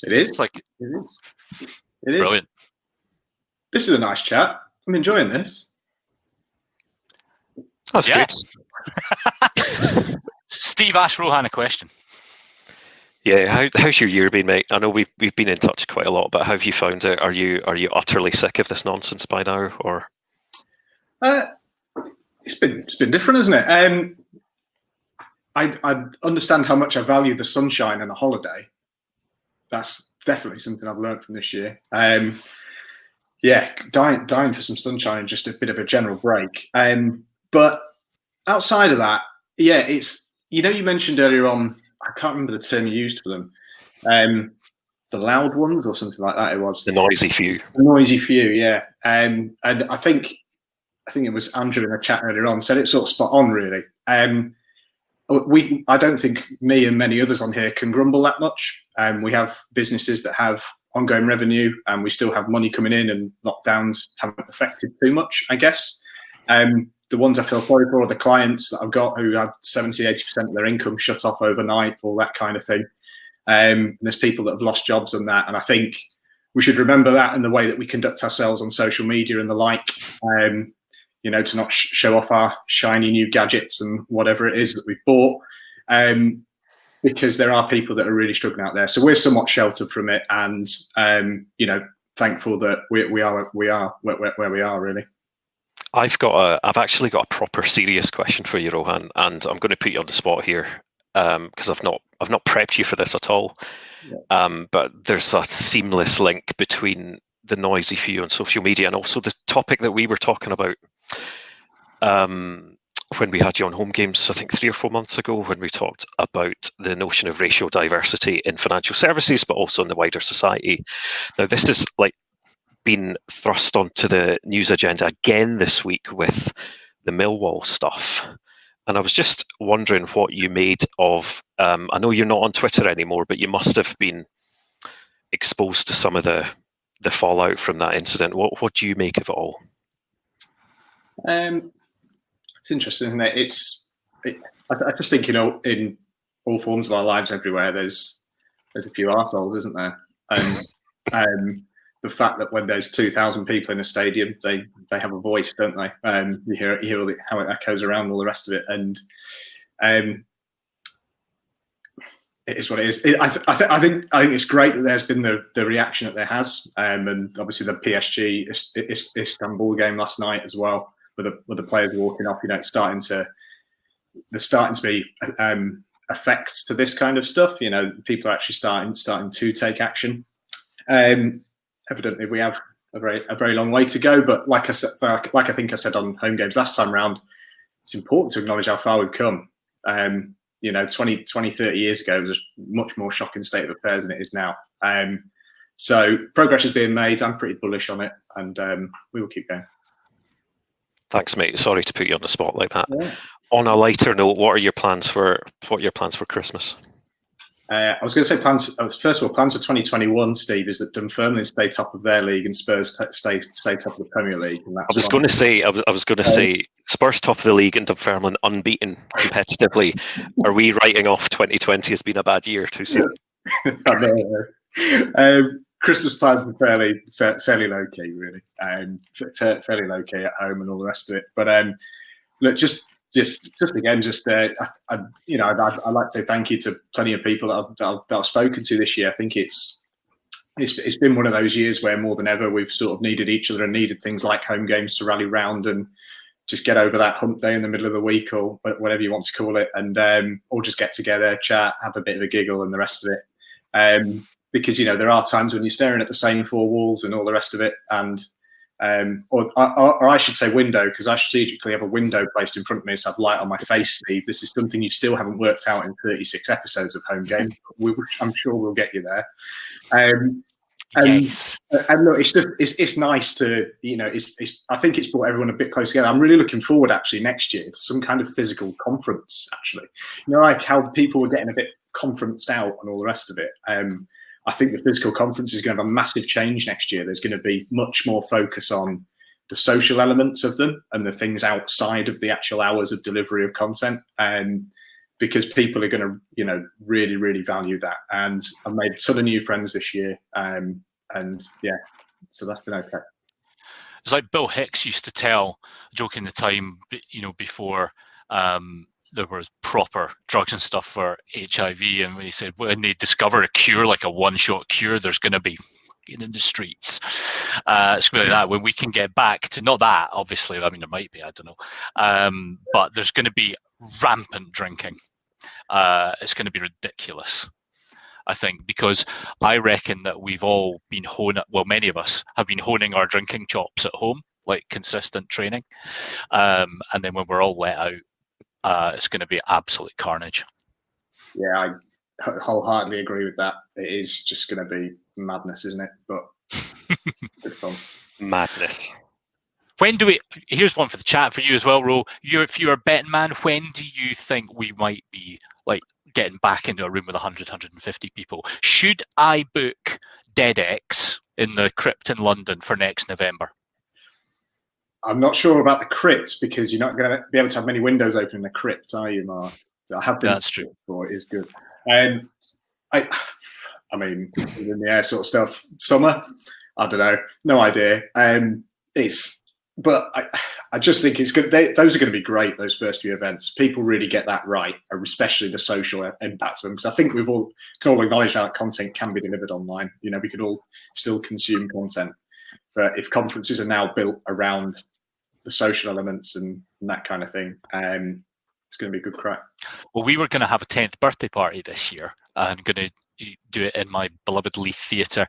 It is.
It's like,
it is. It is.
Brilliant.
This is a nice chat. I'm enjoying this.
That's good.
Steve asked Rohan a question.
Yeah, how's your year been, mate? I know we've been in touch quite a lot, but how have you found it? Are you utterly sick of this nonsense by now, or?
It's been different, isn't it? I understand how much I value the sunshine and a holiday. That's definitely something I've learned from this year. Yeah, dying for some sunshine and just a bit of a general break. But outside of that, yeah, it's, you mentioned earlier on, I can't remember the term you used for them, the loud ones or something like that. It was
the noisy few.
The noisy few, yeah. And I think it was Andrew in the chat earlier on said it sort of spot on, really. I don't think me and many others on here can grumble that much. We have businesses that have ongoing revenue, and we still have money coming in, and lockdowns haven't affected too much, I guess. The ones I feel sorry for are the clients that I've got who had 70-80% of their income shut off overnight, all that kind of thing. There's people that have lost jobs and that, and I think we should remember that in the way that we conduct ourselves on social media and the like. To not show off our shiny new gadgets and whatever it is that we've bought, because there are people that are really struggling out there. So we're somewhat sheltered from it, and thankful that we are where we are, really.
I've actually got a proper serious question for you, Rohan, and I'm going to put you on the spot here because I've not prepped you for this at all. Yeah. But there's a seamless link between the noisy few on social media and also the topic that we were talking about when we had you on HomeGames, I think 3 or 4 months ago, when we talked about the notion of racial diversity in financial services, but also in the wider society. Now, this is been thrust onto the news agenda again this week with the Millwall stuff. And I was just wondering what you made of, I know you're not on Twitter anymore, but you must have been exposed to some of the fallout from that incident. What do you make of it all?
It's interesting, isn't it? I just think, in all forms of our lives everywhere, there's a few arseholes, isn't there? And the fact that when there's 2,000 people in a stadium, they have a voice, don't they? You hear all how it echoes around, all the rest of it, and it is what it is. I think it's great that there's been the reaction that there has, and obviously the PSG Istanbul game last night as well, with the players walking off. There's starting to be a effects to this kind of stuff. You know, people are actually starting to take action. Evidently, we have a very long way to go. But like I said, like I think I said on HomeGames last time round, it's important to acknowledge how far we've come. You know, 20, 30 years ago, it was a much more shocking state of affairs than it is now. So progress is being made. I'm pretty bullish on it, and we will keep going.
Thanks, mate. Sorry to put you on the spot like that.
Yeah.
On a lighter note, what are your plans for Christmas?
I was going to say plans. First of all, plans for 2021, Steve, is that Dunfermline stay top of their league and Spurs stay top of the Premier League. And that's
I was going to say Spurs top of the league and Dunfermline unbeaten competitively. Are we writing off 2020 as being a bad year too soon?
Christmas plans are fairly low key, really. Fairly low key at home and all the rest of it. But look, I'd like to say thank you to plenty of people that I've spoken to this year. I think it's been one of those years where more than ever we've sort of needed each other and needed things like HomeGames to rally round and just get over that hump day in the middle of the week or whatever you want to call it, and or just get together, chat, have a bit of a giggle and the rest of it. Because, you know, there are times when you're staring at the same four walls and all the rest of it, and or I should say window, because I strategically have a window placed in front of me so I have light on my face, Steve. This is something you still haven't worked out in 36 episodes of HomeGame. I'm sure we'll get you there.
Yes.
And look, it's nice to, you know, I think it's brought everyone a bit close together. I'm really looking forward actually next year to some kind of physical conference, actually. You know, like how people were getting a bit conferenced out and all the rest of it. I think the physical conference is going to have a massive change next year. There's going to be much more focus on the social elements of them and the things outside of the actual hours of delivery of content. Because people are going to, you know, really, really value that. And I've made a ton of new friends this year. And yeah, so that's been okay.
It's like Bill Hicks used to tell, joking the time, you know, before there was proper drugs and stuff for HIV, and when he said when they discover a cure, like a one-shot cure, there's going to be in the streets. It's really that when we can get back to, not that obviously, I mean there might be, I don't know, but there's going to be rampant drinking. It's going to be ridiculous, I think, because I reckon that we've all been many of us have been honing our drinking chops at home, like consistent training, and then when we're all let out, it's going to be absolute carnage.
Yeah, I wholeheartedly agree with that. It is just going to be madness, isn't it? But good fun.
Madness.
When do we? Here's one for the chat for you as well, Ro. If you're a betting man, when do you think we might be like getting back into a room with 100, 150 people? Should I book DeadX in the Crypt in London for next November?
I'm not sure about the crypt because you're not going to be able to have many windows open in the crypt, are you, Mark? I have been.
That's true.
Before. It is good. I mean, in the air sort of stuff. Summer, I don't know, no idea. But I just think it's good. Those are going to be great. Those first few events, people really get that right, especially the social impact of them. Because I think we can all acknowledge how that content can be delivered online. You know, we could all still consume content, but if conferences are now built around the social elements and that kind of thing, it's going to be a good crack. Well,
we were going to have a 10th birthday party this year. I'm going to do it in my beloved Leith Theatre,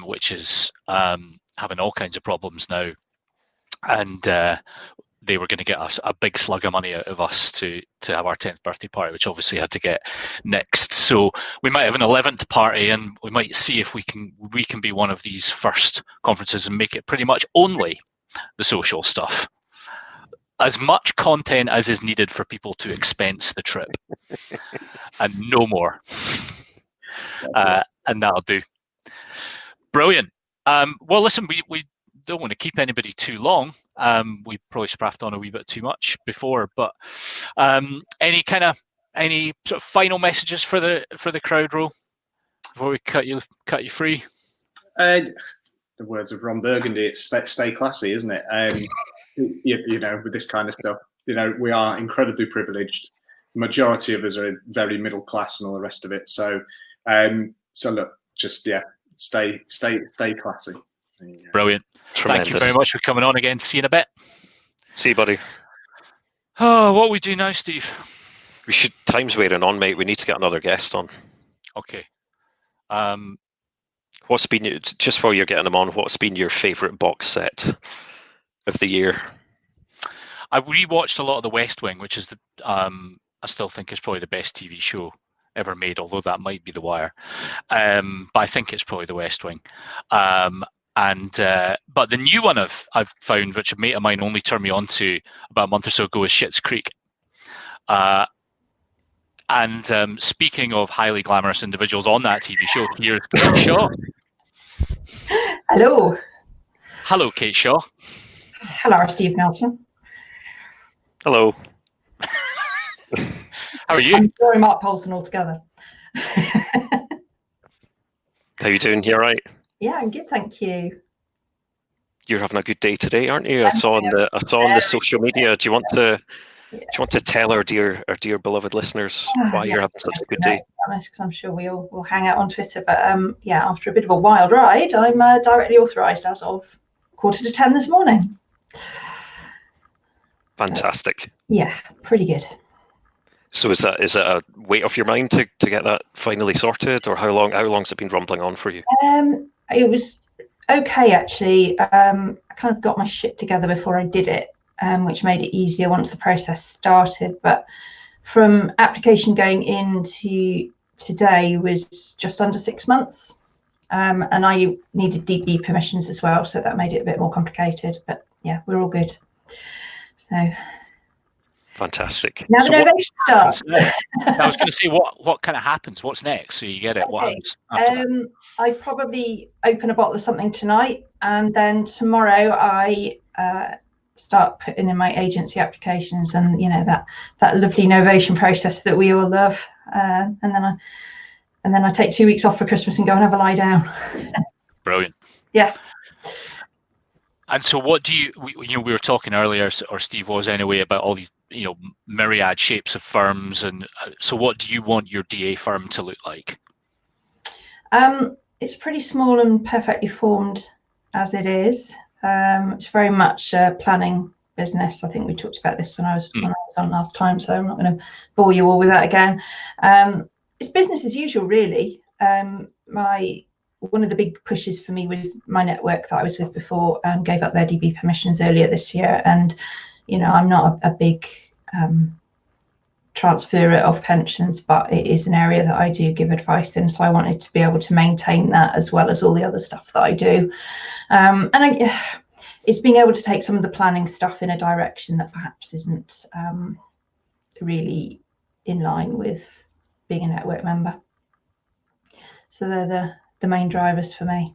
which is having all kinds of problems now. And they were going to get us a big slug of money out of us to have our 10th birthday party, which obviously had to get nixed. So we might have an 11th party, and we might see if we can be one of these first conferences and make it pretty much only the social stuff. As much content as is needed for people to expense the trip, and no more. And that'll do. Brilliant. Well, listen, we don't want to keep anybody too long. We probably spraffed on a wee bit too much before, but any sort of final messages for the crowd, Ro, before we cut you free?
The words of Ron Burgundy, it's stay classy, isn't it? You know, with this kind of stuff, you know, we are incredibly privileged. The majority of us are very middle class and all the rest of it. So look, just stay classy.
Brilliant.
Tremendous.
Thank you very much for coming on again. See you in a bit.
See you, buddy.
Oh, what we do now, Steve?
We should. Time's wearing on, mate. We need to get another guest on.
Okay.
What's been, just while you're getting them on, what's been your favourite box set of the year?
I rewatched a lot of The West Wing, which is I still think is probably the best TV show ever made, although that might be The Wire. But I think it's probably The West Wing. But the new one I've found, which a mate of mine only turned me on to about a month or so ago, is Schitt's Creek. Speaking of highly glamorous individuals on that TV show, here's Kate Shaw.
Hello.
Hello, Kate Shaw.
Hello, Steve Nelson.
Hello.
How are you?
I'm sorry, Mark Polson altogether.
How you doing? You all right?
Yeah, I'm good, thank you.
You're having a good day today, aren't you? I saw on the social media. Do you want to tell our dear beloved listeners why you're having such a good day?
Because I'm sure we all will hang out on Twitter. But yeah, after a bit of a wild ride, I'm directly authorised as of 9:45 this morning.
Fantastic.
Yeah, pretty good.
So is that a weight off your mind to get that finally sorted, or how long's it been rumbling on for you?
It was okay actually. I kind of got my shit together before I did it, which made it easier once the process started. But from application going into today was just under 6 months, and I needed DB permissions as well, so that made it a bit more complicated. But yeah, we're all good. So.
Fantastic.
Now the novation starts.
I was going to say, what kind of happens? What's next? So you get it. What happens after that?
I probably open a bottle of something tonight, and then tomorrow I start putting in my agency applications, and that lovely novation process that we all love. And then I take 2 weeks off for Christmas and go and have a lie down.
Brilliant.
Yeah.
And so what do we were talking earlier, or Steve was anyway, about all these, myriad shapes of firms. And so what do you want your DA firm to look like?
It's pretty small and perfectly formed as it is. It's very much a planning business. I think we talked about this when I was on last time, so I'm not going to bore you all with that again. It's business as usual, really. One of the big pushes for me was my network that I was with before gave up their DB permissions earlier this year. And, I'm not a big transferer of pensions, but it is an area that I do give advice in. So I wanted to be able to maintain that as well as all the other stuff that I do. It's being able to take some of the planning stuff in a direction that perhaps isn't really in line with being a network member. So they're the main drivers for me.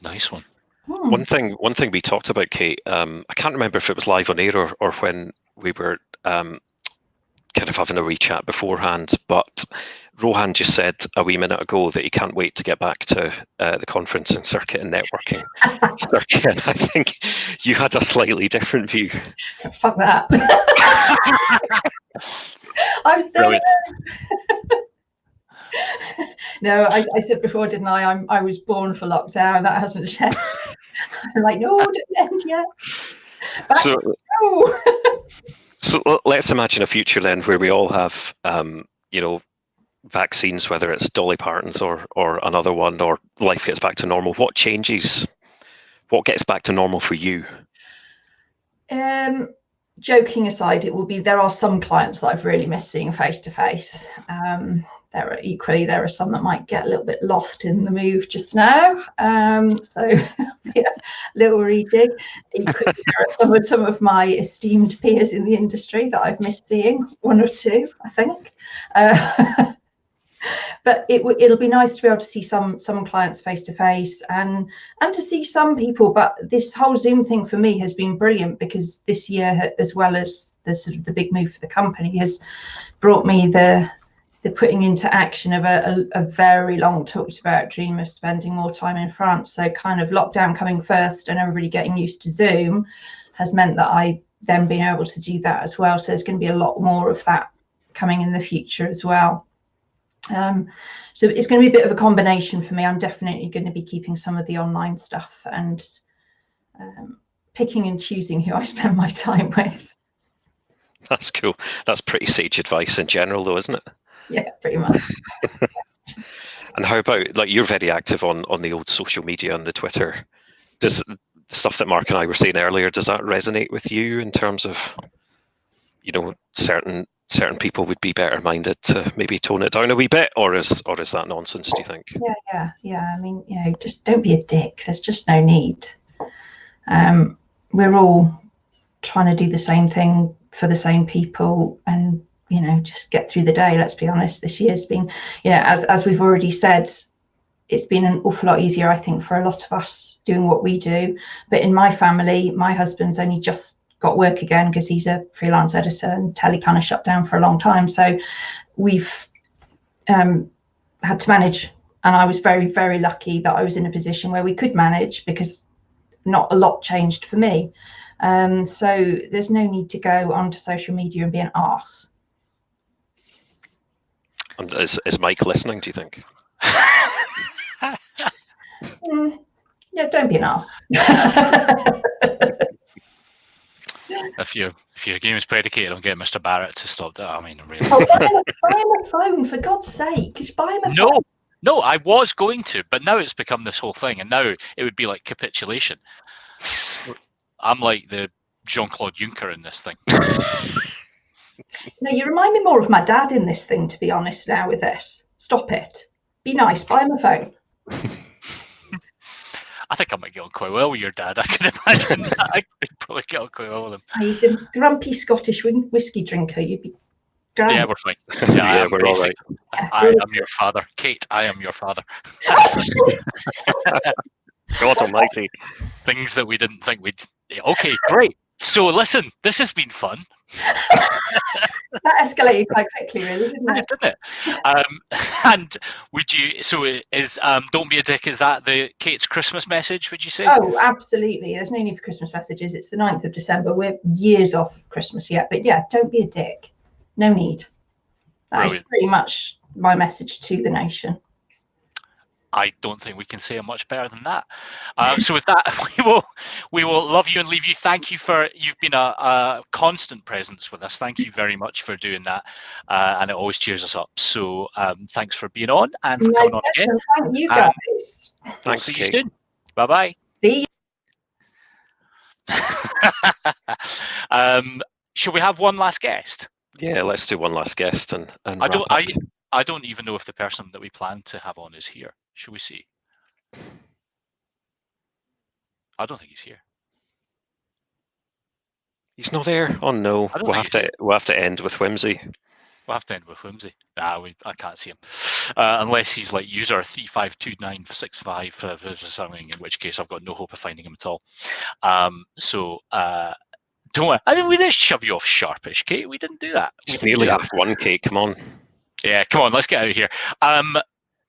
Nice one.
One thing we talked about, Kate, I can't remember if it was live on air or when we were kind of having a wee chat beforehand, but Rohan just said a wee minute ago that he can't wait to get back to the conferencing circuit and networking circuit, and I think you had a slightly different view.
Fuck that. I'm still No, I said before, didn't I? I was born for lockdown. That hasn't changed. I'm like, no, don't end yet.
So let's imagine a future then where we all have, vaccines, whether it's Dolly Parton's or another one, or life gets back to normal. What changes? What gets back to normal for you?
Joking aside, there are some clients that I've really missed seeing face to face. There are some that might get a little bit lost in the move just now. So yeah, little rejig. Equally, there are some of my esteemed peers in the industry that I've missed seeing, one or two, I think. But it'll be nice to be able to see some clients face to face and to see some people. But this whole Zoom thing for me has been brilliant, because this year, as well as the sort of the big move for the company, has brought me the putting into action of a very long talked about dream of spending more time in France. So kind of lockdown coming first and everybody getting used to Zoom has meant that I then been able to do that as well. So there's going to be a lot more of that coming in the future as well. So it's going to be a bit of a combination for me. I'm definitely going to be keeping some of the online stuff and picking and choosing who I spend my time with.
That's cool. That's pretty sage advice in general, though, isn't it?
Yeah, pretty much.
And how about, like, you're very active on the old social media and the Twitter. Does stuff that Mark and I were saying earlier, does that resonate with you in terms of, you know, certain people would be better minded to maybe tone it down a wee bit, or is that nonsense, do you think?
Yeah. I mean, you know, just don't be a dick. There's just no need. We're all trying to do the same thing for the same people, and you know, just get through the day. Let's be honest, this year's been, you know, as we've already said, it's been an awful lot easier, I think, for a lot of us doing what we do. But in my family, my husband's only just got work again because he's a freelance editor, and telly kind of shut down for a long time, so we've had to manage. And I was very, very lucky that I was in a position where we could manage, because not a lot changed for me. So there's no need to go onto social media and be an arse.
And is Mike listening, do you think?
Yeah, don't be an arse.
If your game is predicated on getting Mr. Barrett to stop that, I mean, really.
Oh, buy him a phone, for God's sake. Just buy him a phone.
No, I was going to, but now it's become this whole thing, and now it would be like capitulation. So I'm like the Jean-Claude Juncker in this thing.
No, you remind me more of my dad in this thing, to be honest, now with this. Stop it. Be nice, buy him a phone.
I think I might get on quite well with your dad. I can imagine that. I could probably get on quite well with him.
He's a grumpy Scottish whiskey drinker. You'd be grand.
Yeah, we're fine. Yeah,
we're all right.
I am your father. Kate, I am your father.
God almighty.
Things that we didn't think we'd... Okay, great. So listen, this has been fun.
That escalated quite quickly, really, didn't it?
Didn't it? And would you... So is Don't Be a Dick, is that the Kate's Christmas message, would you say?
Oh, absolutely. There's no need for Christmas messages. It's the 9th of December. We're years off Christmas yet. But yeah, don't be a dick. No need. That is pretty much my message to the nation.
I don't think we can say it much better than that. So with that, we will love you and leave you. Thank you you've been a constant presence with us. Thank you very much for doing that, and it always cheers us up. So thanks for being on and for coming on again.
Thank you guys.
We'll see you soon. Bye bye.
See
you. Should we have one last guest?
Yeah, let's do one last guest and
I don't even know if the person that we plan to have on is here. Should we see? I don't think he's here.
He's not there. Oh no, we'll have to end with whimsy.
We'll have to end with whimsy. I can't see him unless he's like user 352965 or something. In which case, I've got no hope of finding him at all. Don't worry. I mean, we didn't shove you off sharpish, Kate. We didn't do that.
It's nearly half one, Kate. Come on.
Yeah, come on. Let's get out of here.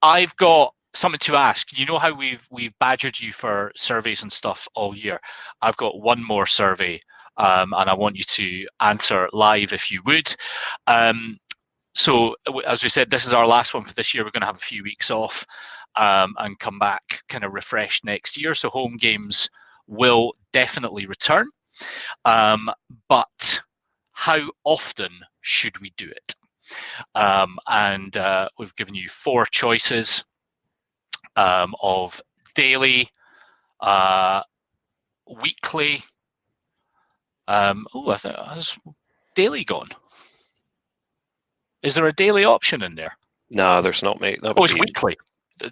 I've got something to ask. You know how we've badgered you for surveys and stuff all year. I've got one more survey, and I want you to answer live if you would. So as we said, this is our last one for this year. We're going to have a few weeks off and come back kind of refreshed next year. So HomeGames will definitely return. But how often should we do it? And we've given you 4 choices of daily, weekly. I think has daily gone. Is there a daily option in there?
No, there's not, mate.
It's weekly.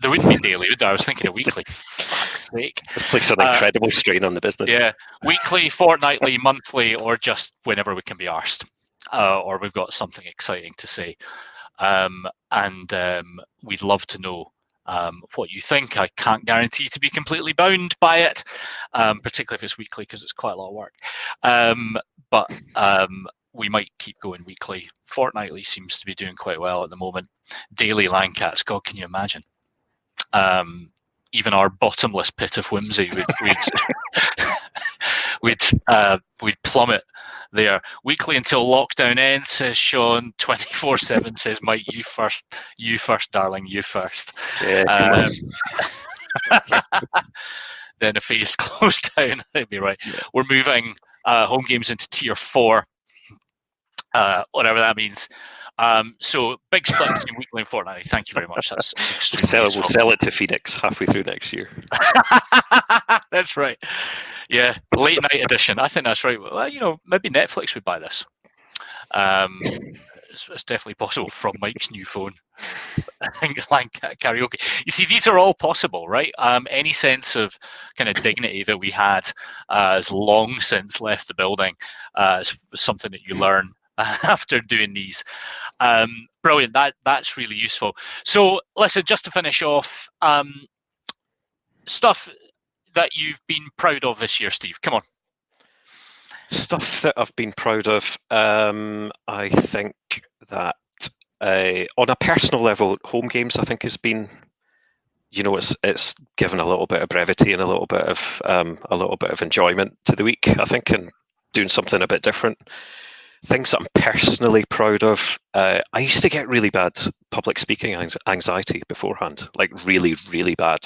There wouldn't be daily, would there? I was thinking of weekly. Fuck's sake.
This puts an incredible strain on the business.
Yeah, weekly, fortnightly, monthly, or just whenever we can be arsed. Or we've got something exciting to say. We'd love to know what you think. I can't guarantee to be completely bound by it, particularly if it's weekly, because it's quite a lot of work. But we might keep going weekly. Fortnightly seems to be doing quite well at the moment. Daily Landcats, God, can you imagine? Even our bottomless pit of whimsy we'd plummet there. Weekly until lockdown ends, says Sean. 24/7 says Mike, you first, darling, you first.
Yeah,
Then a phase closed down. That'd be right. Yeah. We're moving HomeGames into tier 4. whatever that means. So big split between weekly and fortnightly. Thank you very much. That's extremely
We'll
useful.
sell it to Phoenix halfway through next year.
That's right. Yeah, late night edition. I think that's right. Well, you know, maybe Netflix would buy this. It's definitely possible from Mike's new phone. Like karaoke. You see, these are all possible, right? Any sense of kind of dignity that we had has long since left the building. It's something that you learn after doing these. Brilliant. That's really useful. So, listen, just to finish off, stuff that you've been proud of this year, Steve. Come on.
Stuff that I've been proud of. I think that on a personal level, HomeGames, I think, has been, you know, it's given a little bit of brevity and a little bit of enjoyment to the week, I think, and doing something a bit different. Things that I'm personally proud of. I used to get really bad public speaking anxiety beforehand, like really, really bad.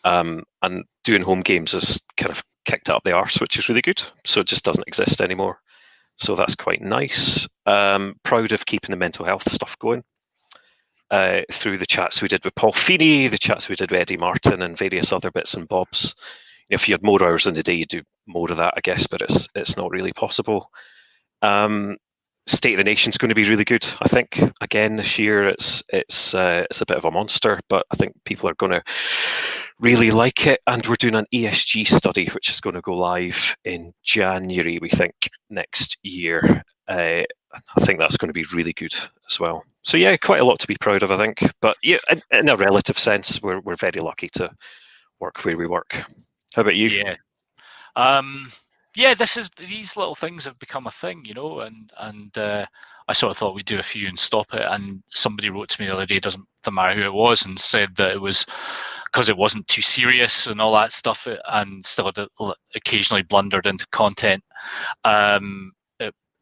And doing HomeGames has kind of kicked it up the arse, which is really good. So it just doesn't exist anymore. So that's quite nice. Proud of keeping the mental health stuff going. Through the chats we did with Paul Feeney, the chats we did with Eddie Martin, and various other bits and bobs. If you had more hours in the day, you do more of that, I guess, but it's not really possible. State of the Nation's going to be really good, I think. Again, this year it's a bit of a monster, but I think people are going to really like it. And we're doing an ESG study, which is going to go live in January, we think, next year. I think that's going to be really good as well. So yeah, quite a lot to be proud of, I think. But yeah, in a relative sense, we're very lucky to work where we work. How about you?
Yeah. Yeah, these little things have become a thing, you know, and I sort of thought we'd do a few and stop it. And somebody wrote to me the other day, doesn't matter who it was, and said that it was because it wasn't too serious and all that stuff, and still had occasionally blundered into content.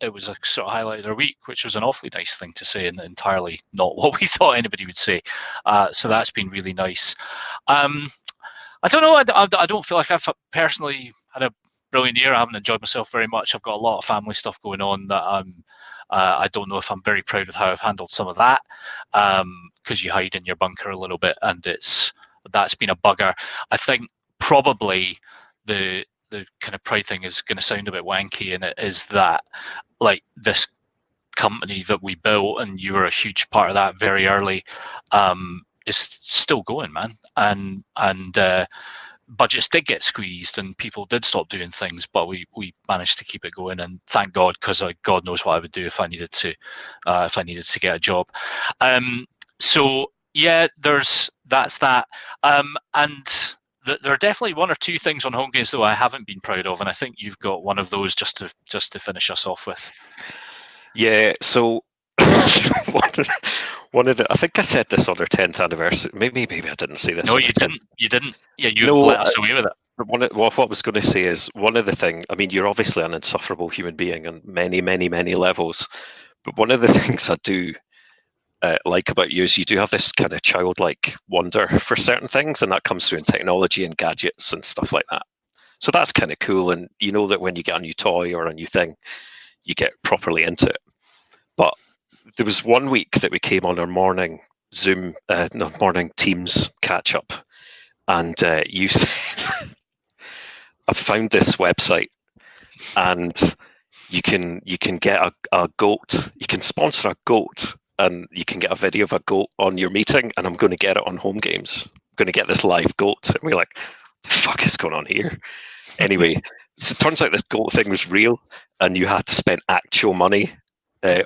It was a sort of highlight of their week, which was an awfully nice thing to say, and entirely not what we thought anybody would say. So that's been really nice. I don't know. I don't feel like I've personally had a brilliant year. I haven't enjoyed myself very much. I've got a lot of family stuff going on that I don't know if I'm very proud of how I've handled some of that, because you hide in your bunker a little bit, and that's been a bugger. I think probably the kind of pride thing is going to sound a bit wanky, and it is that, like, this company that we built, and you were a huge part of that very early, is still going, man, and budgets did get squeezed and people did stop doing things, but we managed to keep it going, and thank God, because God knows what I would do if I needed to get a job. So yeah, that's that. And there are definitely one or two things on HomeGames though I haven't been proud of, and I think you've got one of those just to finish us off with.
Yeah, so one of the, I think I said this on our 10th anniversary. Maybe I didn't say this.
No, you didn't. You didn't. Yeah, you
No,
let us away with it.
What I was going to say is, one of the things, I mean, you're obviously an insufferable human being on many, many, many levels, but one of the things I do like about you is you do have this kind of childlike wonder for certain things, and that comes through in technology and gadgets and stuff like that. So that's kind of cool, and you know that when you get a new toy or a new thing, you get properly into it. But there was one week that we came on our morning morning Teams catch up, and you said, "I found this website, and you can get a goat. You can sponsor a goat, and you can get a video of a goat on your meeting. And I'm going to get it on HomeGames. I'm going to get this live goat." And we're like, "What the fuck is going on here?" Anyway, so it turns out this goat thing was real, and you had to spend actual money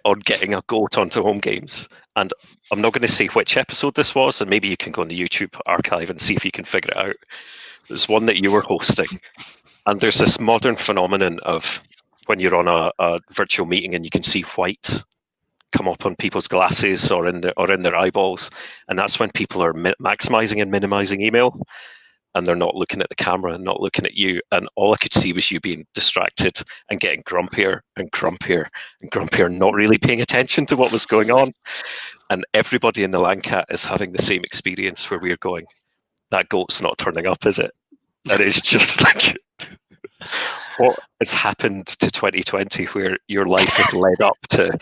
on getting a goat onto HomeGames. And I'm not going to say which episode this was, and maybe you can go on the YouTube archive and see if you can figure it out. There's one that you were hosting, and there's this modern phenomenon of when you're on a virtual meeting and you can see white come up on people's glasses or in their eyeballs, and that's when people are maximizing and minimizing email, and they're not looking at the camera and not looking at you. And all I could see was you being distracted and getting grumpier and grumpier and grumpier, not really paying attention to what was going on. And everybody in the LANCAT is having the same experience where we're going, "That goat's not turning up, is it?" And it's just like, What has happened to 2020 where your life has led up to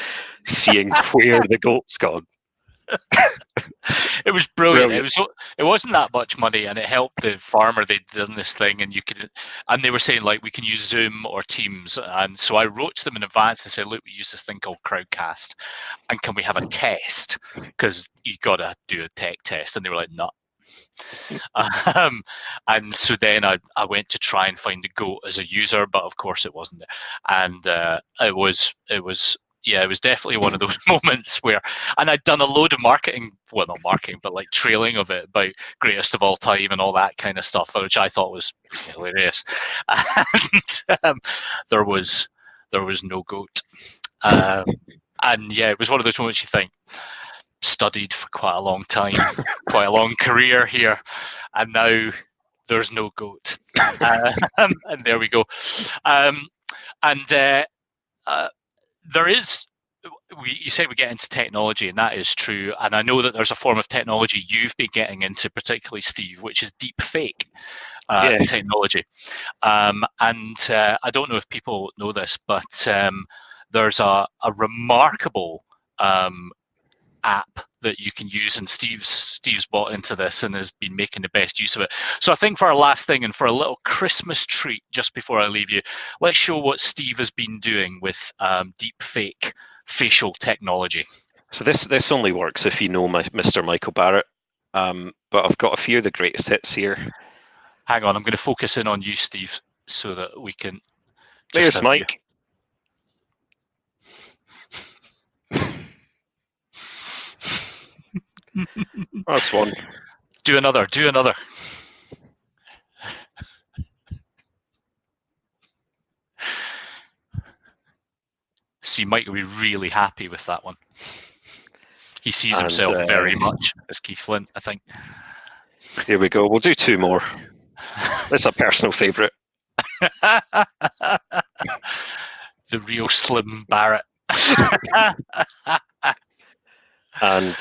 seeing where the goat's gone?
It was brilliant.
Brilliant.
It wasn't that much money, and it helped the farmer. They'd done this thing, and they were saying like we can use Zoom or Teams, and so I wrote to them in advance and said, look, we use this thing called Crowdcast, and can we have a test? Because you got to do a tech test, and they were like, no. And so then I went to try and find the goat as a user, but of course it wasn't there, and it was definitely one of those moments where, and I'd done a load of marketing, well, not marketing, but like trailing of it about greatest of all time and all that kind of stuff, which I thought was hilarious. And there was no goat. And yeah, it was one of those moments you think, studied for quite a long time, quite a long career here, and now there's no goat. And there we go. There is, you say we get into technology, and that is true. And I know that there's a form of technology you've been getting into, particularly Steve, which is deep fake technology. And I don't know if people know this, but there's a remarkable app that you can use, and Steve's bought into this and has been making the best use of it. So I think for our last thing, and for a little Christmas treat just before I leave you, let's show what Steve has been doing with deep fake facial technology.
So this only works if you know Mr. Michael Barrett, but I've got a few of the greatest hits here.
Hang on, I'm going to focus in on you, Steve, so that we can
There's Mike. That's one.
Do another. See, Mike will be really happy with that one. He sees himself very much as Keith Flint, I think.
Here we go. We'll do two more. That's a personal favourite.
The real Slim Barrett.
And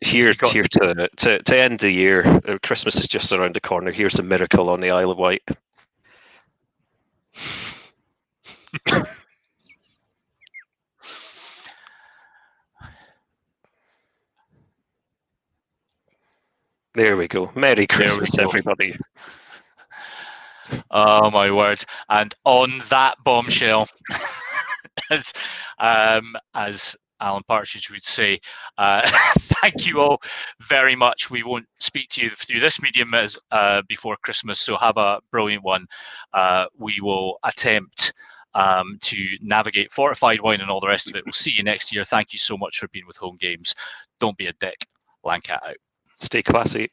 here to end the year, Christmas is just around the corner. Here's a miracle on the Isle of Wight. There we go. Merry Christmas, everybody.
Oh my word! And on that bombshell, as Alan Partridge would say, thank you all very much. We won't speak to you through this medium as before Christmas, so have a brilliant one. We will attempt to navigate fortified wine and all the rest of it. We'll see you next year. Thank you so much for being with HomeGames. Don't be a dick. Lancat out.
Stay classy.